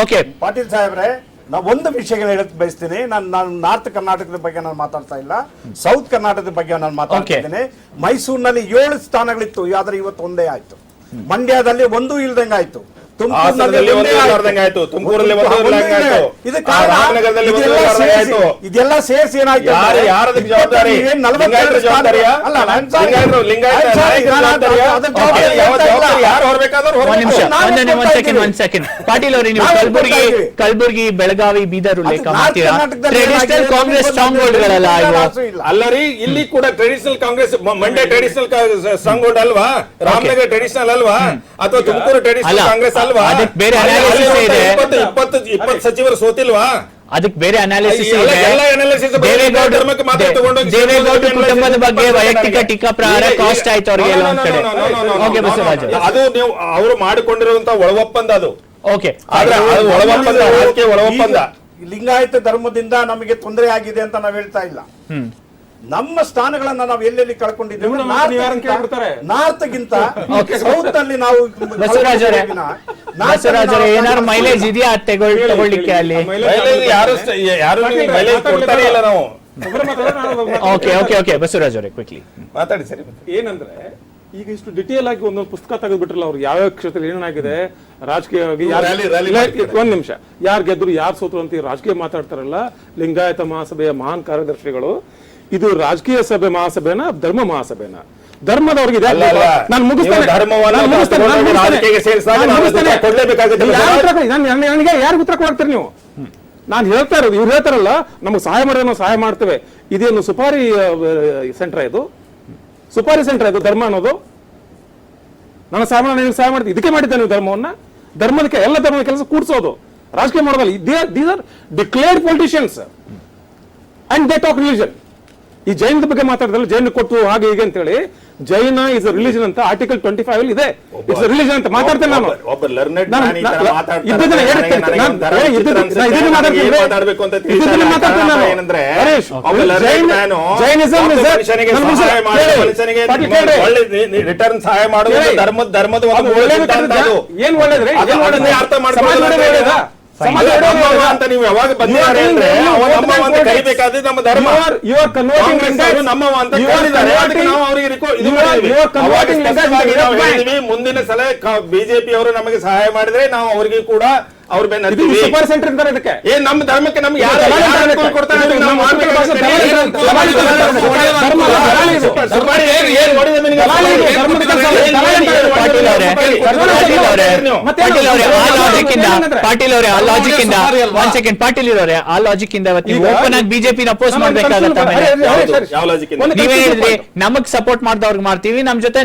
ಓಕೆ ಪಾಟೀಲ್ ಸಾಹೇಬ್ರೆ, ನಾವು ಒಂದು ವಿಷಯಗಳು ಹೇಳಕ್ ಬಯಸ್ತೀನಿ. ನಾನು ನಾರ್ತ್ ಕರ್ನಾಟಕದ ಬಗ್ಗೆ ನಾನು ಮಾತಾಡ್ತಾ ಇಲ್ಲ, ಸೌತ್ ಕರ್ನಾಟಕದ ಬಗ್ಗೆ ನಾನು ಮಾತಾಡ್ತಿದ್ದೇನೆ. ಮೈಸೂರಿನಲ್ಲಿ 7 ಸ್ಥಾನಗಳಿತ್ತು, ಆದ್ರೆ ಇವತ್ತು ಒಂದೇ ಆಯ್ತು. ಮಂಡ್ಯದಲ್ಲಿ ಒಂದು ಇಲ್ದಂಗೆ ಆಯ್ತು. ಹಾಸನದಲ್ಲಿ ಒಂದು ಇಲ್ದಂಗೆ ಆಯ್ತು. ತುಮಕೂರಲ್ಲಿ ಒಂದು ಇಲ್ದಂಗೆ ಆಯ್ತು. ರಾಮನಗರದಲ್ಲಿ ಒಂದು ಇಲ್ದಂಗೆ ಆಯ್ತು. ಇದೆಲ್ಲ ಸೇರಿಸಿ ಏನಾಯ್ತು? ಯಾರದಕ್ಕೆ ಜವಾಬ್ದಾರಿ? ಲಿಂಗಾಯತರ ಜವಾಬ್ದಾರಿಯಾ? ಲಿಂಗಾಯತ ಯಾರು ಹೊರಬೇಕಾದ್ರು ಒಂದ್ ನಿಮಿಷ, ಒಂದ್ ಸೆಕೆಂಡ್. ಪಾಟೀಲ್ ಅವರೇ, ನೀವು ಕಲಬುರ್ಗಿ, ಬೆಳಗಾವಿ, ಬೀದರ್ ಉಲ್ಲೇಖ ಮಾಡ್ತೀರಾ? ಟ್ರೆಡಿಷನಲ್ ಕಾಂಗ್ರೆಸ್ ಸ್ಟ್ರಾಂಗ್ ಹೋಲ್ಡ್ಗಳಲ್ಲ ಇವು. ಅಲ್ಲರಿ, ಇಲ್ಲಿ ಕೂಡ traditional Congress, Mandya traditional strong hold ಅಲ್ವಾ? ರಾಮನಗರ ಟ್ರೆಡಿಷನಲ್ ಅಲ್ವಾ? ಅಥವಾ ತುಮಕೂರು ಟ್ರೆಡಿಷನಲ್ ಕಾಂಗ್ರೆಸ್ ಅಲ್ವಾ? ಅದಕ್ಕೆ ಬೇರೆ ಅನಾಲಿಸಿಸ್ ಇದೆ. 20 ಸಚಿವರು ಸೋತಿಲ್ವಾ? ಅದಕ್ಕೆ ಬೇರೆ ಅನಾಲಿಸಿಸ್ ಇದೆ. ಎಲ್ಲ analysis ದೇವೇಗೌಡ ಕುಟುಂಬದ ಬಗ್ಗೆ ವೈಯಕ್ತಿಕ ಟೀಕಾ ಪ್ರಹಾರ ಕಾಸ್ಟ್ ಆಯ್ತು ಅವರಿಗೆ ಎಲ್ಲ ಒಂದ್ ಕಡೆ. ಓಕೆ ಬಸವರಾಜ್, ಅದು ನೀವು ಅವರು ಮಾಡಿಕೊಂಡಿರುವಂತ ಒಳ ಒಪ್ಪಂದ ಅದು. ಓಕೆ, ಆದ್ರೆ ಅದು ಒಳ ಒಪ್ಪಂದ, ರಾಜಕೀಯ ಒಳ ಒಪ್ಪಂದ. ಲಿಂಗಾಯತ ಧರ್ಮದಿಂದ ನಮಗೆ ತೊಂದರೆ ಆಗಿದೆ ಅಂತ ನಾವು ಹೇಳ್ತಾ ಇಲ್ಲ. ನಮ್ಮ ಸ್ಥಾನಗಳನ್ನ ನಾವು ಎಲ್ಲೆಲ್ಲಿ ಕಳ್ಕೊಂಡಿದ್ದೇವೆ, ನಾರ್ತ್ ಗಿಂತ ಸೌತ್ ಅಲ್ಲಿ ನಾವು. ಬಸವರಾಜ್ ಅವರೇ, ಏನಾದ್ರು ಮೈಲೇಜ್ ಇದೆಯಾ ತಗೊಳ್ಳಿಕ್ಕೆ ಅಲ್ಲಿ? ಯಾರು ಮೈಲೇಜ್ ಕೊಡ್ತಾನೆ ಇಲ್ಲ ನಾವು. ಓಕೆ ಬಸವರಾಜ್ ಅವರೇ, ಕ್ವಿಕ್ಲಿ ಮಾತಾಡಿ ಸರಿ. ಏನಂದ್ರೆ ಈಗ ಇಷ್ಟು ಡಿಟೇಲ್ ಆಗಿ ಒಂದೊಂದು ಪುಸ್ತಕ ತೆಗೆದ್ಬಿಟ್ರಲ್ಲ ಅವ್ರು ಯಾವ್ಯಾವ ಕ್ಷೇತ್ರದಲ್ಲಿ ಏನಾಗಿದೆ ರಾಜಕೀಯವಾಗಿ. ಒಂದ್ ನಿಮಿಷ, ಯಾರು ಗೆದ್ರು ಯಾರು ಸೋತರು ಅಂತ ರಾಜಕೀಯ ಮಾತಾಡ್ತಾರಲ್ಲ ಲಿಂಗಾಯತ ಮಹಾಸಭೆಯ ಮಹಾನ್ ಕಾರ್ಯದರ್ಶಿಗಳು, ಇದು ರಾಜಕೀಯ ಸಭೆ ಮಹಾಸಭೆನ ಧರ್ಮ ಮಹಾಸಭೆನ? ಧರ್ಮದವ್ರಿಗೆ ನಾನು ಮುಗಿಸ್ತೇನೆ. ನನಗೆ ಯಾರು ಉತ್ತರ ಕೊಡ್ತೀರಿ ನೀವು? ನಾನು ಹೇಳ್ತಾ ಇರೋದು, ಇವ್ರು ಹೇಳ್ತಾರಲ್ಲ ನಮ್ಗೆ ಸಹಾಯ ಮಾಡಿದ್ರೆ ನಾವು ಸಹಾಯ ಮಾಡ್ತೇವೆ. ಇದೇನು ಸುಪಾರಿ ಸೆಂಟರ್? ಇದು ಸುಪಾರಿ ಸೆಂಟರ್ ಇದು ಧರ್ಮ ಅನ್ನೋದು? ನನ್ನ ಸಹಾಯ ಮಾಡ್ತೀವಿ, ಇದಕ್ಕೆ ಮಾಡಿದ್ದೆ ನೀವು ಧರ್ಮವನ್ನ? ಧರ್ಮದಕ್ಕೆ ಎಲ್ಲ ಧರ್ಮದ ಕೆಲಸ ಕೂಡ್ಸೋದು, ರಾಜಕೀಯ ಮಾಡೋದಲ್ಲ. These are declared politicians and they talk religion. ಈ ಜೈನದ ಬಗ್ಗೆ ಮಾತಾಡಿದ್ರೆ ಜೈನ ಕೊಟ್ಟು ಹಾಗೆ ಹೀಗೆ ಅಂತ ಹೇಳಿ, ಜೈನ ಇಸ್ ಅ ರಿಲಿಜನ್ ಅಂತ ಆರ್ಟಿಕಲ್ 25 ಇದೆ. ಇಟ್ಸ್ ಅ ರಿಲಿಜನ್ ಅಂತ ಮಾತಾಡ್ತೇನೆ ನಾನು. ರಿಟರ್ನ್ ಸಹಾಯ ಮಾಡೋದು ಧರ್ಮದ ಏನ್ ಒಳ್ಳೇದ್ರಿ? ಅರ್ಥ ಮಾಡ್ಕೊಳ್ಳೋದು ಅಂತ ನೀವು ಯಾವಾಗ ಬಂದಿದ್ದಾರೆ ಅಂದ್ರೆ ಕರಿಬೇಕಾದ್ರೆ ನಮ್ಮ ಧರ್ಮ ನಮ್ಮವ ಅಂತ ಹೇಳಿದ್ದಾರೆ. ನಾವು ಅವರಿಗೆ ಮುಂದಿನ ಸಲ ಬಿಜೆಪಿ ಅವರು ನಮಗೆ ಸಹಾಯ ಮಾಡಿದ್ರೆ ನಾವು ಅವರಿಗೆ ಕೂಡ ಅವ್ರ ಸೂಪರ್ ಸೆಂಟರ್ ಇದ್ದಾರೆ. ಇದಕ್ಕೆ ಏನ್ ನಮ್ಮ ಧರ್ಮಕ್ಕೆ ನಮ್ಗೆ ಯಾರು ಕೊಡ್ತಾರೆ? ಪಾಟೀಲ್ ಅವರೇ, ಆ ಲಾಜಿಕ್ ಇಂದ ಓಪನ್ ಆಗಿ ಬಿಜೆಪಿ ಅಪೋಸ್ ಮಾಡ್ಬೇಕಾಗತ್ತ? ನೀವೇ ಹೇಳಿದ್ರಿ ನಮಗ್ ಸಪೋರ್ಟ್ ಮಾಡ್ದವ್ರಿಗೆ ಮಾಡ್ತೀವಿ, ನಮ್ ಜೊತೆ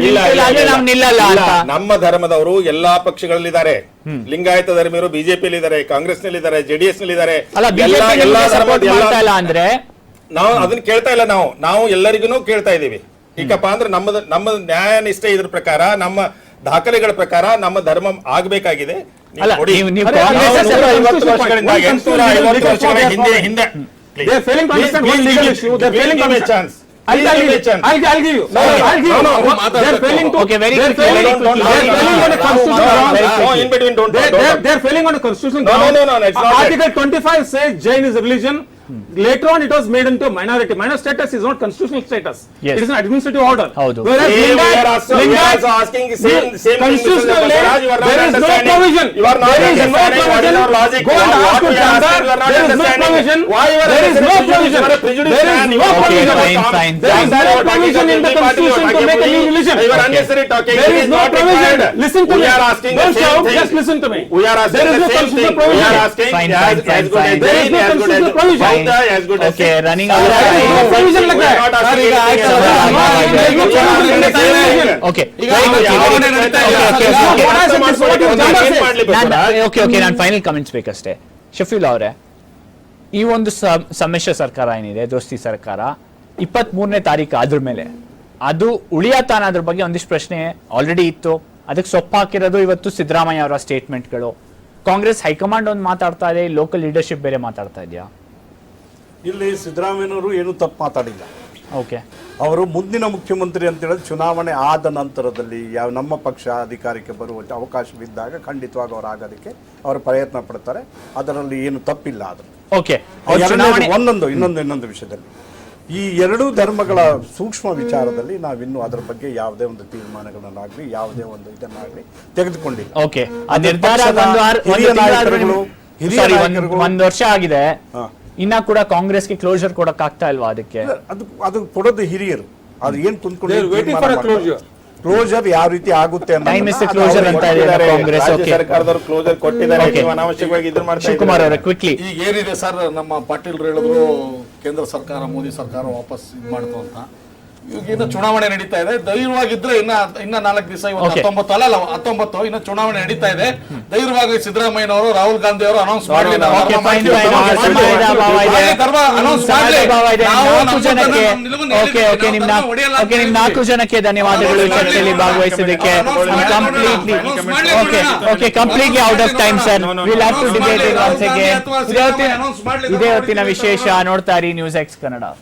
ನಾವ್ ನಿಲ್ಲಲ್ಲ ಅಂತ. ನಮ್ಮ ಧರ್ಮದವರು ಎಲ್ಲಾ ಪಕ್ಷಗಳಲ್ಲಿದ್ದಾರೆ. ಲಿಂಗಾಯತ ಧರ್ಮೀಯರು ಬಿಜೆಪಿಯಲ್ಲಿ ಇದ್ದಾರೆ, ಕಾಂಗ್ರೆಸ್ ನಲ್ಲಿ ಇದ್ದಾರೆ, ಜೆಡಿಎಸ್ ನಲ್ಲಿ ಇದ್ದಾರೆ. ಅಂದ್ರೆ ನಾವು ಅದನ್ನ ಕೇಳ್ತಾ ಇಲ್ಲ. ನಾವು ಎಲ್ಲರಿಗೂ ಕೇಳ್ತಾ ಇದೀವಿ. ಈಗಪ್ಪ ಅಂದ್ರೆ ನಮ್ಮ ನ್ಯಾಯ ನಿಷ್ಠೆ ಇದ್ರ ಪ್ರಕಾರ, ನಮ್ಮ ದಾಖಲೆಗಳ ಪ್ರಕಾರ ನಮ್ಮ ಧರ್ಮ ಆಗ್ಬೇಕಾಗಿದೆ. ಹಿಂದೆ I'll give you. They're failing to. Okay, very they're failing on the constitution. They're failing on the constitution. No. Article 25 says Jain is a religion. Later on, it was made into a minority. Minor status is not constitutional status. Yes. It is an administrative order. Whereas Lingayat asking same constitutional there is no provision. You are not understanding what is our logic. Go and ask to Chandar. There is no provision. There is no provision. There is no provision. There is no provision in the constitution to make a new religion. You are unnecessary talking. There is no provision. Listen to me. We are asking don't shout. Just listen to me. We are asking there is no constitutional provision. We are asking as good as there is no constitutional provision. As good as okay, running out of time. Provision like that. Okay. Okay, ನಾನು final comments ಬೇಕಷ್ಟೇ. ಶಫೀಲ್ ಅವರೇ, ಈ ಒಂದು ಸಮ್ಮಿಶ್ರ ಸರ್ಕಾರ ಏನಿದೆ, ದೋಸ್ತಿ ಸರ್ಕಾರ 23ನೇ ತಾರೀಕು ಆದ್ರ ಮೇಲೆ ಅದು ಉಳಿಯತಾನ, ಅದ್ರ ಬಗ್ಗೆ ಒಂದಿಷ್ಟು ಪ್ರಶ್ನೆ ಆಲ್ರೆಡಿ ಇತ್ತು. ಅದಕ್ಕೆ ಸೊಪ್ಪು ಹಾಕಿರೋದು ಇವತ್ತು ಸಿದ್ದರಾಮಯ್ಯ ಅವರ ಸ್ಟೇಟ್ಮೆಂಟ್ಗಳು. ಕಾಂಗ್ರೆಸ್ ಹೈಕಮಾಂಡ್ ಒಂದು ಮಾತಾಡ್ತಾ ಇದೆ, ಲೋಕಲ್ ಲೀಡರ್ಶಿಪ್ ಬೇರೆ ಮಾತಾಡ್ತಾ ಇದೆಯಾ? ಇಲ್ಲಿ ಸಿದ್ದರಾಮಯ್ಯನವರು ಏನು ತಪ್ಪು ಮಾತಾಡಿಲ್ಲ. ಓಕೆ, ಅವರು ಮುಂದಿನ ಮುಖ್ಯಮಂತ್ರಿ ಅಂತ ಹೇಳಿದ್ರೆ ಚುನಾವಣೆ ಆದ ನಂತರದಲ್ಲಿ ನಮ್ಮ ಪಕ್ಷ ಅಧಿಕಾರಕ್ಕೆ ಬರುವ ಅವಕಾಶವಿದ್ದಾಗ ಖಂಡಿತವಾಗಿ ಅವರು ಆಗೋದಕ್ಕೆ ಅವರು ಪ್ರಯತ್ನ ಪಡ್ತಾರೆ. ಅದರಲ್ಲಿ ಏನು ತಪ್ಪಿಲ್ಲ. ಆದ್ರೆ ಓಕೆ, ಇನ್ನೊಂದು ವಿಷಯದಲ್ಲಿ ಈ ಎರಡೂ ಧರ್ಮಗಳ ಸೂಕ್ಷ್ಮ ವಿಚಾರದಲ್ಲಿ ನಾವಿನ್ನೂ ಅದರ ಬಗ್ಗೆ ಯಾವುದೇ ಒಂದು ತೀರ್ಮಾನಗಳನ್ನಾಗ್ಲಿ ಯಾವುದೇ ಒಂದು ಇದನ್ನಾಗ್ಲಿ ತೆಗೆದುಕೊಂಡಿಲ್ಲ. ಓಕೆ, ಆ ನಿರ್ಧಾರ ಒಂದು ವರ್ಷ ಆಗಿದೆ, ಇನ್ನ ಕೂಡ ಕಾಂಗ್ರೆಸ್ಗೆ ಕ್ಲೋಸರ್ ಕೊಡಕ್ ಆಗ್ತಾ ಇಲ್ವಾ? ಅದಕ್ಕೆ ಅದು ಕೊಡೋದು ಹಿರಿಯರು. ಅದು ಏನ್ closure. ಕ್ಲೋಸರ್ ಯಾವ ರೀತಿ ಆಗುತ್ತೆ ಟೈಮ್ ಇಸ್ ಕ್ಲೋಸರ್ ಅಂತ ಇದೆ ಕಾಂಗ್ರೆಸ್. ರಾಜ್ಯ ಸರ್ಕಾರದವರು ಕ್ಲೋಸರ್ ಕೊಟ್ಟಿದ್ದಾರೆ, ನೀವು ಅನಾವಶ್ಯಕವಾಗಿ ಇದ್ರ ಮಾಡ್ತಾ ಶಿವಕುಮಾರ್ ಅವರೇ ಕ್ವಿಕ್ಲಿ. ಈಗ ಏನಿದೆ ಸರ್, ನಮ್ಮ ಪಾಟೀಲ್ ಹೇಳಿದ್ರು ಕೇಂದ್ರ ಸರ್ಕಾರ ಮೋದಿ ಸರ್ಕಾರ ವಾಪಸ್ ಇದು ಮಾಡ್ತು ಅಂತ. ಇವಾಗ ಇನ್ನು ಚುನಾವಣೆ ನಡೀತಾ ಇದೆ, ಧೈರ್ಯವಾಗಿದ್ರೆ ಇನ್ನ 4 ದಿವಸ, ಇವತ್ತು 19 ಇನ್ನು ಚುನಾವಣೆ ನಡೀತಾ ಇದೆ. ಧೈರ್ಯವಾಗಿ ಸಿದ್ದರಾಮಯ್ಯನವರು, ರಾಹುಲ್ ಗಾಂಧಿ ಅವರು ಅನೌನ್ಸ್ ಮಾಡಲಿ, ನಿಮ್ 4 ಜನಕ್ಕೆ ಧನ್ಯವಾದಗಳು ಚರ್ಚೆಯಲ್ಲಿ ಭಾಗವಹಿಸಿದ್ದಕ್ಕೆ. Completely out of time sir, will have to debate it once again. ಇದೇ ಹೊತ್ತಿನ ವಿಶೇಷ. ನೋಡ್ತಾ ಇರಿ ನ್ಯೂಸ್ ಎಕ್ಸ್ ಕನ್ನಡ.